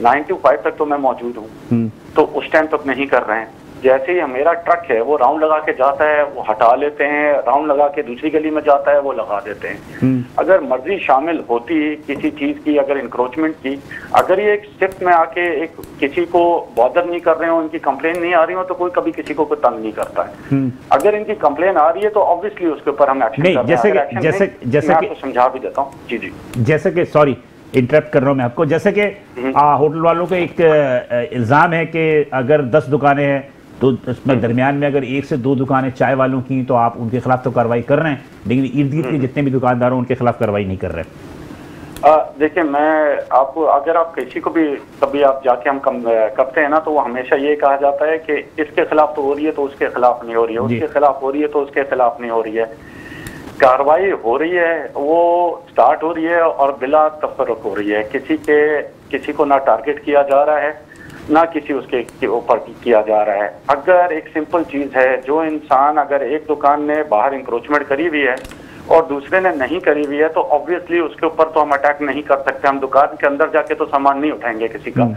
9 to 5 तक तो मैं मौजूद हूँ, तो उस टाइम तक नहीं कर रहे हैं, जैसे ही मेरा ट्रक है वो राउंड लगा के जाता है, वो हटा लेते हैं, राउंड लगा के दूसरी गली में जाता है, वो लगा देते हैं। अगर मर्जी शामिल होती किसी चीज की, अगर इंक्रोचमेंट की, अगर ये एक शिफ्ट में आके एक किसी को बॉदर नहीं कर रहे हो, इनकी कंप्लेन नहीं आ रही हो, तो कोई कभी किसी को कोई तंग नहीं करता है। अगर इनकी कंप्लेन आ रही है तो ऑब्वियसली उसके ऊपर हम एक्शन कर रहे हैं। जैसे मैं आपको समझा भी देता हूँ। जी जी, जैसे कि सॉरी इंटरप्ट कर रहा हूं मैं आपको, जैसे कि होटल वालों का एक इल्जाम है कि अगर 10 दुकानें हैं तो उसमें दरमियान में अगर 1 से 2 दुकानें चाय वालों की, तो आप उनके खिलाफ तो कार्रवाई कर रहे हैं, लेकिन इर्द गिर्द के जितने भी दुकानदार हैं उनके खिलाफ कार्रवाई नहीं कर रहे। देखिए, मैं आपको, अगर आप किसी को भी कभी आप जाके हम करते हैं ना, तो वो हमेशा ये कहा जाता है कि इसके खिलाफ तो हो रही है तो उसके खिलाफ नहीं हो रही है, उसके खिलाफ हो रही है तो उसके खिलाफ नहीं हो रही है। कार्रवाई हो रही है, वो स्टार्ट हो रही है और बिला तफर्रुक हो रही है। किसी को ना टारगेट किया जा रहा है, ना किसी उसके ऊपर किया जा रहा है। अगर एक सिंपल चीज है, जो इंसान अगर एक दुकान ने बाहर इंक्रोचमेंट करी हुई है और दूसरे ने नहीं करी हुई है, तो ऑब्वियसली उसके ऊपर तो हम अटैक नहीं कर सकते। हम दुकान के अंदर जाके तो सामान नहीं उठाएंगे किसी का।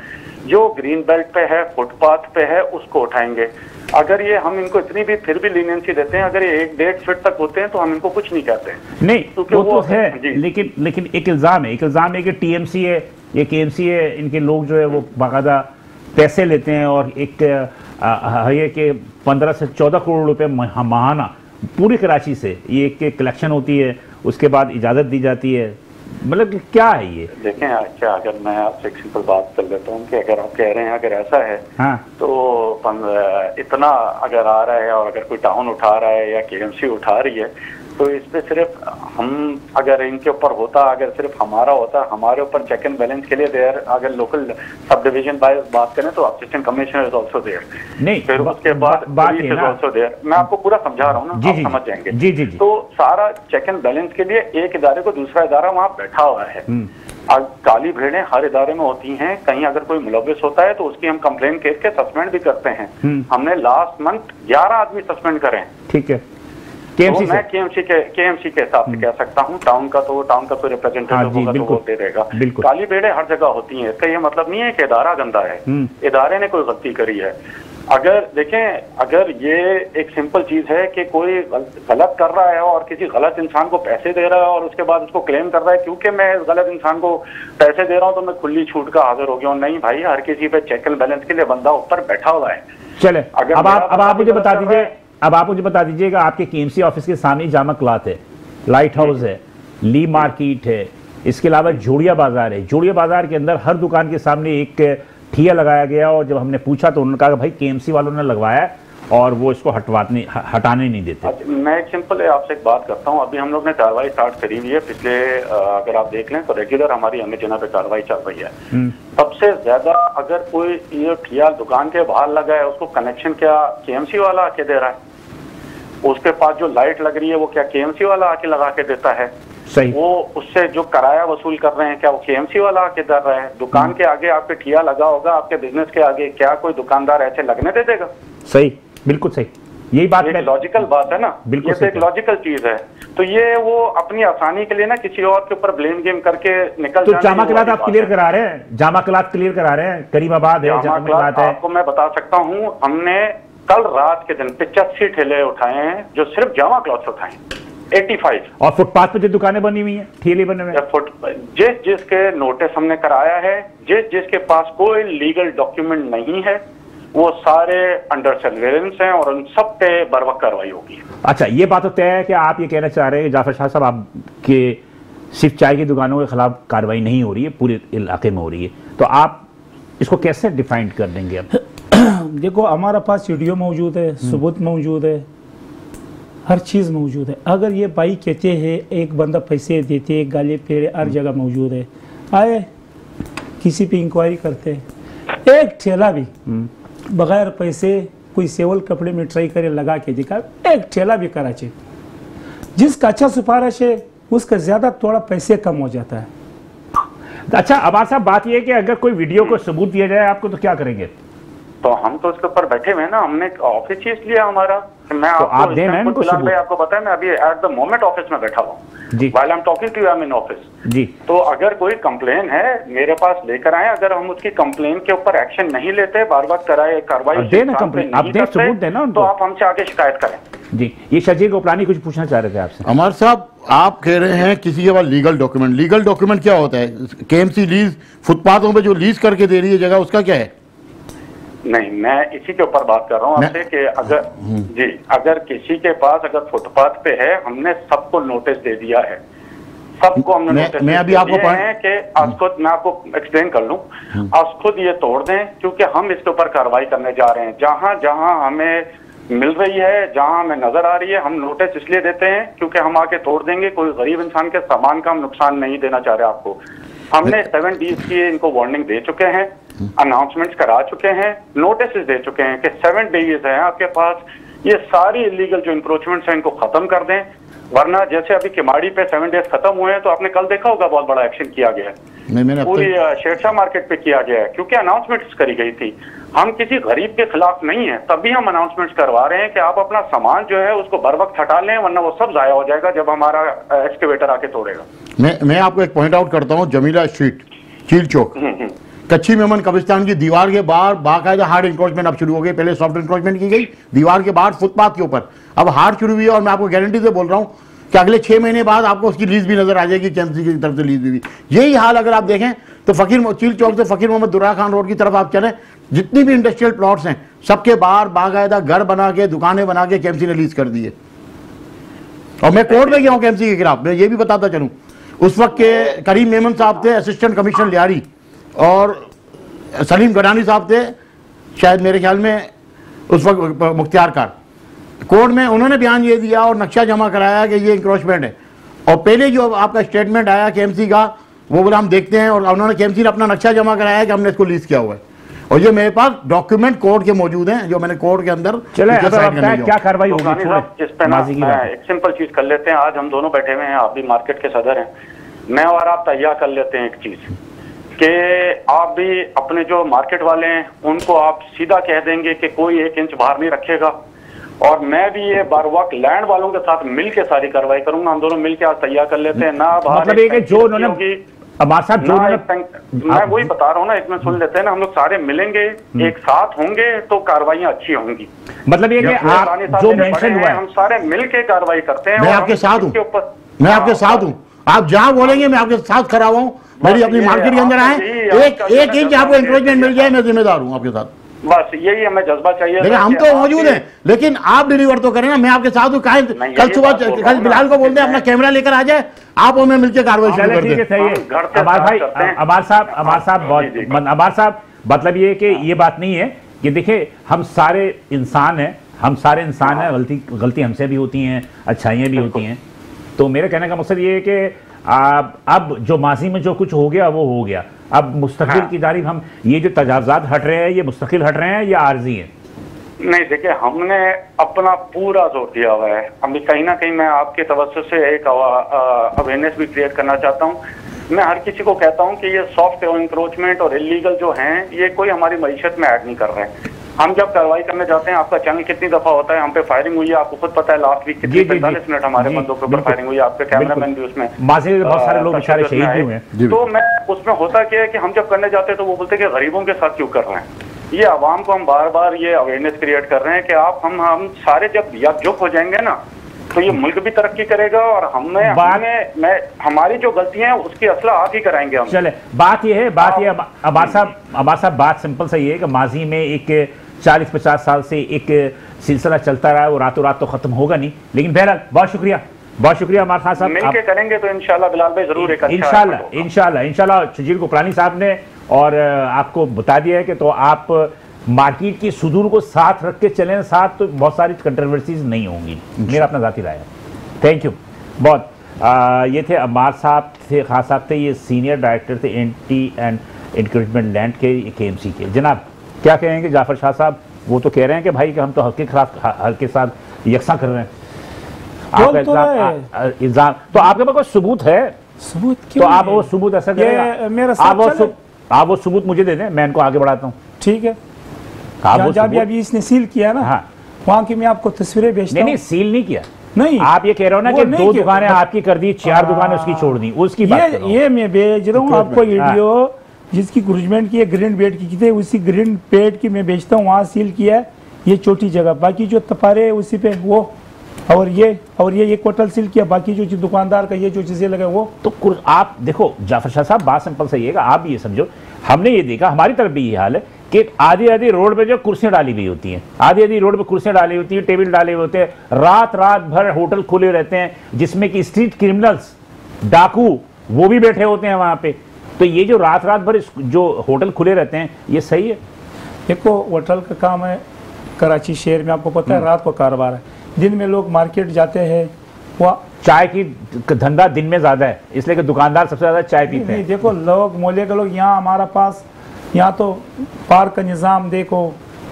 जो ग्रीन बेल्ट पे है, फुटपाथ पे है, उसको उठाएंगे। अगर ये हम इनको इतनी भी फिर भी लीनियंसी देते हैं, अगर ये 1-1.5 फीट तक होते हैं तो हम इनको कुछ नहीं कहते हैं। नहीं, वो तो है, लेकिन एक इल्जाम है कि टीएमसी है, ये केएमसी है, इनके लोग जो है वो बाकायदा पैसे लेते हैं और एक है कि 15 से 14 करोड़ रुपए माहाना पूरी कराची से ये एक कलेक्शन होती है, उसके बाद इजाज़त दी जाती है। मतलब कि क्या है ये? देखें, अच्छा, अगर मैं आपसे एक सिंपल बात कर लेता हूँ कि अगर आप कह रहे हैं अगर ऐसा है, हाँ, तो इतना अगर आ रहा है और अगर कोई टाउन उठा रहा है या केएमसी उठा रही है, तो इस पे सिर्फ हम, अगर इनके ऊपर होता, अगर सिर्फ हमारा होता, हमारे ऊपर चेक एंड बैलेंस के लिए देयर, अगर लोकल सब डिवीजन बाय बात करें तो assistant commissioner is also there. नहीं, फिर उसके बाद पुलिस इज आल्सो देयर। मैं आपको पूरा समझा रहा हूँ ना, आप समझ जाएंगे। जी जी जी। तो सारा चेक एंड बैलेंस के लिए एक इदारे को दूसरा इदारा वहाँ बैठा हुआ है। अब काली भेड़ें हर इदारे में होती हैं, कहीं अगर कोई मुलविस होता है तो उसकी हम कंप्लेन करके सस्पेंड भी करते हैं। हमने लास्ट मंथ 11 आदमी सस्पेंड करे हैं। ठीक है, तो मैं केएमसी के हिसाब से कह सकता हूँ। टाउन का कोई रिप्रेजेंटेटिव होगा तो वो दे देगा। काली भेड़ें हर जगह होती हैं, इसका ये मतलब नहीं है कि इदारा गंदा है, इदारे ने कोई गलती करी है। अगर देखें, अगर ये एक सिंपल चीज है कि कोई गलत कर रहा है और किसी गलत इंसान को पैसे दे रहा है और उसके बाद उसको क्लेम कर रहा है क्योंकि मैं इस गलत इंसान को पैसे दे रहा हूँ तो मैं खुली छूट का हाजिर हो गया हूँ, नहीं भाई, हर किसी पे चेक एंड बैलेंस के लिए बंदा ऊपर बैठा हुआ है। चले, अब आप मुझे बता दीजिए, बताइएगा, आपके केएमसी ऑफिस के सामने जामा क्लॉथ है, लाइट हाउस है, ली मार्केट है, इसके अलावा जोड़िया बाजार है। जोड़िया बाजार के अंदर हर दुकान के सामने एक ठिया लगाया गया और जब हमने पूछा तो उन्होंने कहा भाई केएमसी वालों ने लगवाया और वो इसको हटाने नहीं देते। मैं एक सिंपल आपसे एक बात करता हूँ। अभी हम लोग ने कार्रवाई स्टार्ट करी हुई है। पिछले अगर आप देख लें तो रेगुलर हमारी अन्य जगह पे कार्रवाई चल रही है। सबसे ज्यादा अगर कोई ये ठिया दुकान के बाहर लगा है, उसको कनेक्शन क्या केएमसी वाला आके दे रहा है? उसके पास जो लाइट लग रही है वो क्या केएमसी वाला आके लगा के देता है? सही। वो उससे जो किराया वसूल कर रहे हैं क्या वो केएमसी वाला आके दे रहा है? दुकान के आगे आपके ठिया लगा होगा, आपके बिजनेस के आगे, क्या कोई दुकानदार ऐसे लगने दे देगा? सही, बिल्कुल सही, यही बात एक लॉजिकल बात है ना, बिल्कुल, ये तो एक लॉजिकल चीज है। तो ये वो अपनी आसानी के लिए ना किसी और के ऊपर ब्लेम गेम करके निकल तो जामा क्लॉथ आप क्लियर करा रहे हैं, जामा क्लॉथ क्लियर करा रहे हैं, करीमाबाद है, जामा क्लॉथ है। आपको मैं बता सकता हूँ, हमने कल रात के दिन 85 ठेले उठाए हैं जो सिर्फ जामा क्लॉथ उठाए, 85। और फुटपाथ पे जो दुकानें बनी हुई हैं, ठेले बने हुए हैं, जिसके नोटिस हमने कराया है, जिसके पास कोई लीगल डॉक्यूमेंट नहीं है, वो सारे अंडर सर्वेलेंस हैं और उन सब पे बर्वक्त कार्रवाई होगी। अच्छा, ये बात तो तय है कि आप ये कहना चाह रहे हैं जाफर शाह साहब, आपके सिर्फ चाय की दुकानों के खिलाफ कार्रवाई नहीं हो रही है, पूरे इलाके में हो रही है, तो आप इसको कैसे डिफाइंड कर देंगे? अब देखो, हमारे पास वीडियो मौजूद है, सबूत मौजूद है, हर चीज़ मौजूद है। अगर ये भाई कहते हैं एक बंदा पैसे देते, गाले पेड़े हर जगह मौजूद है, आए किसी पे इंक्वायरी करते हैं, एक ठेला भी बगैर पैसे कोई सेवल कपड़े में ट्राई करे लगा के दिखा, एक ठेला भी कराची, जिसका अच्छा सिफारिश है उसका ज्यादा थोड़ा पैसे कम हो जाता है। अच्छा, अबार साहब, बात यह है कि अगर कोई वीडियो को सबूत दिया जाए आपको तो क्या करेंगे? तो हम तो उसके ऊपर बैठे हुए हैं ना, हमने ऑफिस चीज लिया हमारा, मैं तो आप दें ना इनको सबूत। आपको पता है मैं अभी एट द मोमेंट ऑफिस में बैठा हुआ जी, while I am talking to you, I am in office जी। तो अगर कोई कंप्लेन है मेरे पास लेकर आए, अगर हम उसकी कंप्लेन के ऊपर एक्शन नहीं लेते, बार बार कराए कार्रवाई देना कंप्लेन, आप दें सबूत देना तो आप हमसे आगे शिकायत करें। जी, ये शजीर गोपलानी कुछ पूछना चाह रहे थे आपसे। अमर साहब, आप कह रहे हैं किसी के पास लीगल डॉक्यूमेंट क्या होता है? केएमसी लीज फुटपाथों पे जो लीज करके दे रही है जगह, उसका क्या है? नहीं, मैं इसी के ऊपर बात कर रहा हूँ आपसे कि अगर किसी के पास अगर फुटपाथ पे है, हमने सबको नोटिस दे दिया है, सबको हमने नोटिस मैं अभी आपको कि आज खुद मैं आपको एक्सप्लेन कर लूं, आज खुद ये तोड़ दें, क्योंकि हम इसके ऊपर कार्रवाई करने जा रहे हैं। जहां जहां हमें मिल रही है, जहां हमें नजर आ रही है, हम नोटिस इसलिए देते हैं क्योंकि हम आके तोड़ देंगे। कोई गरीब इंसान के सामान का हम नुकसान नहीं देना चाह रहे आपको। हमने 7 डेज की इनको वार्निंग दे चुके हैं, अनाउंसमेंट्स करा चुके हैं, नोटिस दे चुके हैं कि 7 डेज है आपके पास, ये सारी इलीगल जो इंक्रोचमेंट्स हैं इनको खत्म कर दें, वरना जैसे अभी किमाड़ी पे 7 डेज खत्म हुए हैं तो आपने कल देखा होगा बहुत बड़ा एक्शन किया गया है, पूरी शेरशाह मार्केट पे किया गया है, क्योंकि अनाउंसमेंट्स करी गई थी। हम किसी गरीब के खिलाफ नहीं है, तभी हम अनाउंसमेंट्स करवा रहे हैं कि आप अपना सामान जो है उसको बर वक्त हटा लें, वरना वो सब जाया हो जाएगा जब हमारा एक्सकेवेटर आके तोड़ेगा। मैं आपको एक पॉइंट आउट करता हूँ, जमीला स्ट्रीट, चील चौक, कच्ची मेमन कब्रिस्तान की दीवार के बाहर बाकायदा हार्ड इंक्रोचमेंट अब शुरू हो गई। पहले सॉफ्ट इंक्रोचमेंट की गई दीवार के बाहर फुटपाथ के ऊपर, अब हार्ड शुरू हुई है। और मैं आपको गारंटी से बोल रहा हूँ कि अगले 6 महीने बाद आपको उसकी लीज भी नजर आ जाएगी, केएमसी की तरफ से लीज भी। यही हाल अगर आप देखें तो चील चौक से फकीर मोहम्मद दुर्रा खान रोड की तरफ आप चलें, जितनी भी इंडस्ट्रियल प्लॉट्स हैं सबके बाहर बाकायदा घर बना के, दुकानें बना के केएमसी ने लीज कर दी है। और मैं कोर्ट में गया हूँ केएमसी के खिलाफ, मैं ये भी बताता चलूँ, उस वक्त के करीम मेमन साहब थे असिस्टेंट कमिश्नर लियारी, और सलीम गडानी साहब थे शायद मेरे ख्याल में उस वक्त मुख्तियार कार। कोर्ट में उन्होंने बयान ये दिया और नक्शा जमा कराया कि ये इंक्रोचमेंट है। और पहले जो आपका स्टेटमेंट आया केएमसी का, वो बोला हम देखते हैं, और उन्होंने केएमसी ने अपना नक्शा जमा कराया कि हमने इसको लीज किया हुआ है। और ये मेरे पास डॉक्यूमेंट कोर्ट के मौजूद हैं, जो मैंने कोर्ट के अंदर क्या कार्रवाई होगी। इस पे ना एक सिंपल चीज कर लेते हैं, आज हम दोनों बैठे हुए हैं, आप भी मार्केट के सदर हैं, मैं और आप तैयार कर लेते हैं एक चीज कि आप भी अपने जो मार्केट वाले हैं उनको आप सीधा कह देंगे कि कोई 1 इंच बाहर नहीं रखेगा, और मैं भी ये बार वक्त लैंड वालों के साथ मिलके सारी कार्रवाई करूंगा। हम दोनों मिलके आज तैयार कर लेते हैं ना, मतलब ये जो उन्होंने मैं वही बता रहा हूँ ना, एक मिनट सुन लेते हैं ना, हम लोग सारे मिलेंगे, एक साथ होंगे तो कार्रवाइयाँ अच्छी होंगी। मतलब ये कि आप जो मेंशन हुआ है हम सारे मिलके कार्रवाई करते हैं। मैं आपके साथ हूँ, मैं आपके साथ हूँ, आप जहाँ बोलेंगे मैं आपके साथ खड़ा हुआ हूँ। मेरी अपनी मार्केट के अंदर आए, एक इंच आपको इंक्रोचमेंट मिल जाए, मैं जिम्मेदार हूँ आपके साथ। बस यही हमें जज्बा चाहिए। लेकिन हम तो मौजूद हैं, लेकिन आप डिलीवर तो करें ना, मैं आपके साथ हूँ। कल सुबह कल बिलाल को बोलते हैं अपना कैमरा लेकर आ जाए, आप और मैं मिलकर कार्रवाई शुरू कर दें। अबार साहब, मतलब ये कि ये बात नहीं है कि देखिए हम सारे इंसान हैं, गलती हमसे भी होती हैं, अच्छाइयाँ भी होती हैं। तो मेरे कहने का मकसद ये है कि अब जो माजी में जो कुछ हो गया वो हो गया, अब मुस्तकिल की जानिब हम ये जो तजावुज़ात हट रहे हैं, ये मुस्तकिल हट रहे हैं या आर्जी हैं? नहीं, देखिए हमने अपना पूरा जोर दिया हुआ है। अभी कहीं ना कहीं मैं आपके तवज्जो से एक अवेयरनेस भी क्रिएट करना चाहता हूँ। मैं हर किसी को कहता हूँ कि ये सॉफ्ट इंक्रोचमेंट और इलीगल जो हैं, ये कोई हमारी मईशत में ऐड नहीं कर रहे हैं। हम जब कार्रवाई करने जाते हैं, आपका चैनल कितनी दफा होता है, हम पे फायरिंग हुई है, आपको खुद पता है। लास्ट वीक कितनी 45 मिनट हमारे बंदों के ऊपर फायरिंग हुई है, आपके कैमरामैन भी उसमें, बहुत सारे लोग बेचारे शहीद हुए हैं। तो मैं उसमें होता क्या है कि हम जब करने जाते हैं तो वो बोलते हैं कि गरीबों के साथ क्यों कर रहे हैं। ये आवाम को हम बार बार ये अवेयरनेस क्रिएट कर रहे हैं कि आप हम सारे जब एकजुट हो जाएंगे ना, तो ये मुल्क भी तरक्की करेगा, और हमारी जो गलतियां हैं उसकी असला आप ही कराएंगे हम। चले, बात ये है अबार साहब, बात सिंपल सा ये है कि माजी में एक 40-50 साल से एक सिलसिला चलता रहा है, वो रातों रात तो खत्म होगा नहीं। लेकिन बहरहाल बहुत शुक्रिया अमार खान साहब, मिलके करेंगे तो इंशाल्लाह बिलाल भाई जरूर एक इंशाल्लाह शजीर गोपलानी साहब ने और आपको बता दिया है कि तो आप मार्केट की सुदूर को साथ रख के चलें, साथ तो बहुत सारी कंट्रोवर्सीज नहीं होंगी, मेरा अपना ज़ाती राय है। थैंक यू बहुत। ये थे अमार साहब थे, खान साहब थे, ये सीनियर डायरेक्टर थे एंटी एंड इंक्रोचमेंट लैंड के केएमसी के। जनाब क्या कहेंगे जाफर शाह साहब? वो तो कह रहे हैं कि भाई कि हम तो हक के खिलाफ हक के साथ यकसा कर रहे हैं। इल्जाम तो आपके पास कोई सबूत है? सबूत क्यों? तो आप वो सबूत ऐसा करें, आप वो सबूत मुझे दे दें, मैं इनको आगे बढ़ाता हूँ। ठीक है, जब अभी इसने सील किया ना, हाँ, वहाँ की मैं आपको तस्वीरें भेजता हूँ। नहीं, सील नहीं किया। नहीं, आप ये कह रहे हो ना कि 2 दुकानें आपकी कर दी, 4 दुकानें उसकी छोड़ दी, उसकी बात कर रहा हूं। ये मैं भेज रहा हूँ आपको वीडियो, जिसकी ग्रुजमेंट की ग्रीन बेड की थी, उसी ग्रीन बेड की मैं भेजता हूँ, वहाँ सील किया है ये छोटी जगह, बाकी जो तपारे उसी पे वो, और ये एक होटल सील किया, बाकी जो दुकानदार का ये जो चीजें लगे वो। तो आप देखो जाफर शाह साहब, बात सिंपल सही है, आप भी ये समझो, हमने ये देखा, हमारी तरफ भी ये हाल है कि आधी आधी रोड पे जो कुर्सियां डाली हुई होती हैं, आधी आधी रोड पे कुर्सियां डाली होती हैं, टेबल डाले हुए होते हैं, रात रात भर होटल खुले रहते हैं, जिसमें कि स्ट्रीट क्रिमिनल्स, डाकू, वो भी बैठे होते हैं वहां पे। तो ये जो रात रात भर जो होटल खुले रहते हैं, ये सही है? देखो, होटल का काम है कराची शहर में, आपको पता है रात को कारोबार है, दिन में लोग मार्केट जाते हैं, वो चाय की धंधा दिन में ज्यादा है, इसलिए कि दुकानदार सबसे ज्यादा चाय पीते हैं। देखो, लोग मोहल्ले के लोग, यहाँ हमारा पास यहाँ तो पार्क का निजाम देखो,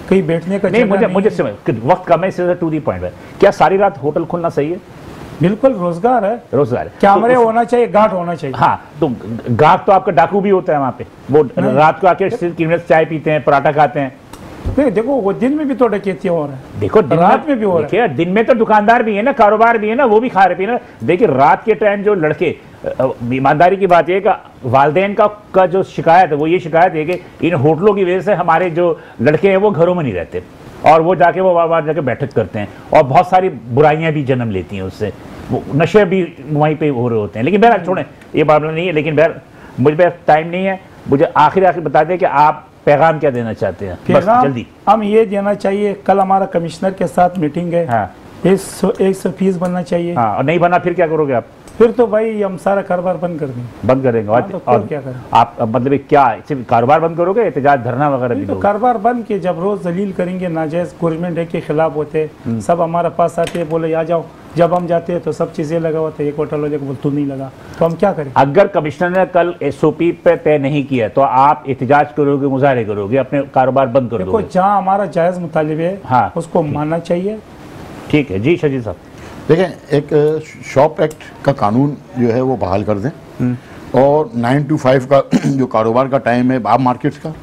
कहीं बैठने का नहीं, मुझे वक्त कम है, इससे टू दी पॉइंट है। क्या सारी रात होटल खुलना सही है? बिल्कुल, रोजगार है, रोजगार है, कैमरे होना चाहिए, गार्ड होना चाहिए। हाँ, तो गार्ड तो आपका डाकू भी होता है वहां पे, वो रात को आके चाय पीते हैं, पराठा खाते हैं। नहीं, देखो, वो दिन में भी तो डकैती हो रहा है, देखो रात में भी हो रहा है। दिन में तो दुकानदार भी है ना, कारोबार भी है ना, वो भी खा रहे पी ना। देखिए, रात के टाइम जो लड़के, ईमानदारी की बात है कि वालदेन का जो शिकायत है, वो ये शिकायत है कि इन होटलों की वजह से हमारे जो लड़के हैं वो घरों में नहीं रहते, और वो जाके वो वहाँ जाके बैठक करते हैं, और बहुत सारी बुराइयां भी जन्म लेती हैं उससे, वो नशे भी वहीं पे हो रहे होते हैं। लेकिन बहरहाल छोड़ें, ये मामला नहीं है। लेकिन बहर मुझ पर टाइम नहीं है, मुझे आखिर बता दें कि आप पैगाम क्या देना चाहते हैं? बस जल्दी। हम ये देना चाहिए, कल हमारा कमिश्नर के साथ मीटिंग है, हाँ। 100 फीस बनना चाहिए। हाँ, और नहीं बना फिर क्या करोगे आप? फिर तो भाई हम सारा कारोबार बंद कर देंगे। बंद करेंगे? हाँ, तो और क्या करें? आप मतलब क्या सिर्फ कारोबार बंद करोगे, एहतजाज धरना वगैरह भी? तो कारोबार बंद के जब रोज दलील करेंगे, नाजायज गवर्नमेंट के खिलाफ होते, सब हमारे पास आते हैं, बोले आ जाओ, जब हम जाते हैं तो सब चीजें लगा होता है, एक होटल वाले को बोलते नहीं लगा, तो हम क्या करें? अगर कमिश्नर ने कल SOP पे तय नहीं किया तो आप एहतजाज करोगे, मुजाहरे करोगे, अपने कारोबार बंद कर दोगे? देखो, जहाँ हमारा जायज मुतालिबे है, हाँ, उसको मानना चाहिए। ठीक है जी शजीद साहब। देखें, एक शॉप एक्ट का कानून जो है वो बहाल कर दें, और 9 to 5 का जो कारोबार का टाइम है आप मार्केट्स का,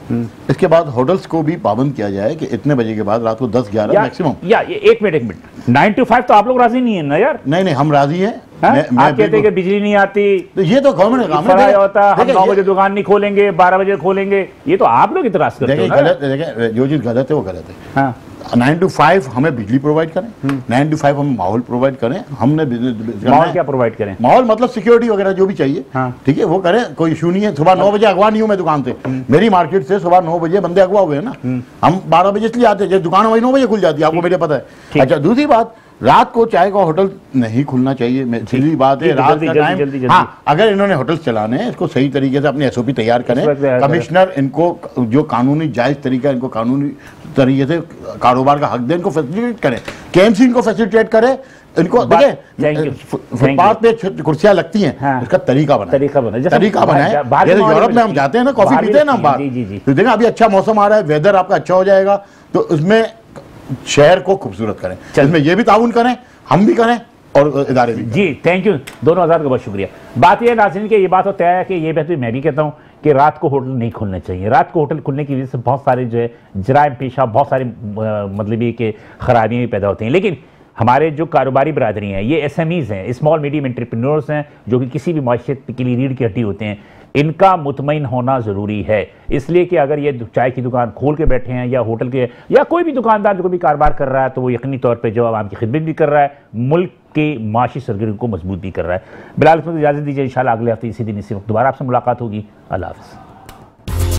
इसके बाद होटल्स को भी पाबंद किया जाए कि इतने बजे के बाद रात को 10-11 मैक्सिमम। या एक मिनट 9 to 5 तो आप लोग राजी नहीं है ना यार? नहीं, हम राजी हैं। आप कहते हैं कि बिजली नहीं आती, तो ये तो गवर्नमेंट का काम होता, हम 9 बजे दुकान नहीं खोलेंगे, 12 बजे खोलेंगे, ये तो आप लोग इतराज करते हैं। देखिए, जो चीज गलत है वो गलत है। 9 to 5 हमें बिजली प्रोवाइड करें, 9 to 5 हम माहौल प्रोवाइड करें, हमने माहौल क्या प्रोवाइड करें? माहौल मतलब सिक्योरिटी वगैरह जो भी चाहिए, ठीक है, वो करें, कोई इशू नहीं है। सुबह 9 बजे अगवा नहीं हूँ मैं दुकान से, मेरी मार्केट से सुबह 9 बजे बंदे अगवा हुए हैं ना, हम 12 बजे इसलिए आते हैं, दुकान वही 9 बजे खुल जाती है, आपको मेरे पता है। अच्छा, दूसरी बात, रात को चाय का होटल नहीं खुलना चाहिए, सीधी बात है, रात का टाइम। हाँ, अगर इन्होंने होटल चलाने हैं, इसको सही तरीके से अपनी SOP तैयार करें, कमिश्नर इनको जो कानूनी जायज तरीका, इनको कानूनी तरीके से कारोबार का हक दे, इनको फैसिलिटेट करें, KMC इनको फैसिलिटेट करे, इनको देखें, फुटपाथ पे कुर्सियां लगती हैं, उसका तरीका बनाए। जैसे यूरोप में हम जाते हैं ना, कॉफी पीते हैं ना हम बाहर, तो देखें अभी अच्छा मौसम आ रहा है, वेदर आपका अच्छा हो जाएगा, तो उसमें शहर को खूबसूरत करें, इसमें ये भी ताउन करें, हम भी करें और इदारे भी। जी, थैंक यू, दोनों हज़ार का बहुत शुक्रिया। बात यह नाज़रीन कि ये बात तो तय है कि ये बात मैं भी कहता हूँ कि रात को होटल नहीं खुलने चाहिए। रात को होटल खुलने की वजह से बहुत सारे जो है जराइम पेशा, बहुत सारे मतलब ये कि खराबियाँ भी पैदा होती हैं। लेकिन हमारे जो कारोबारी बरादरी हैं, ये SMEs हैं, स्मॉल मीडियम एंटरप्रेन्योर्स हैं, जो कि किसी भी माशियत के लिए रीढ़ की हड्डी होते हैं, इनका मुतमईन होना ज़रूरी है। इसलिए कि अगर ये चाय की दुकान खोल के बैठे हैं, या होटल के, या कोई भी दुकानदार जो भी कारोबार कर रहा है, तो वो यकीनी तौर पे जो आवाम की खिदमत भी कर रहा है, मुल्क के माशी सरगर्मी को मजबूत भी कर रहा है। बिलाल, इजाज़त दीजिए, इंशाल्लाह अगले हफ्ते इसी दिन इसी वक्त दोबारा आपसे मुलाकात होगी। अल्लाह हाफ़िज़।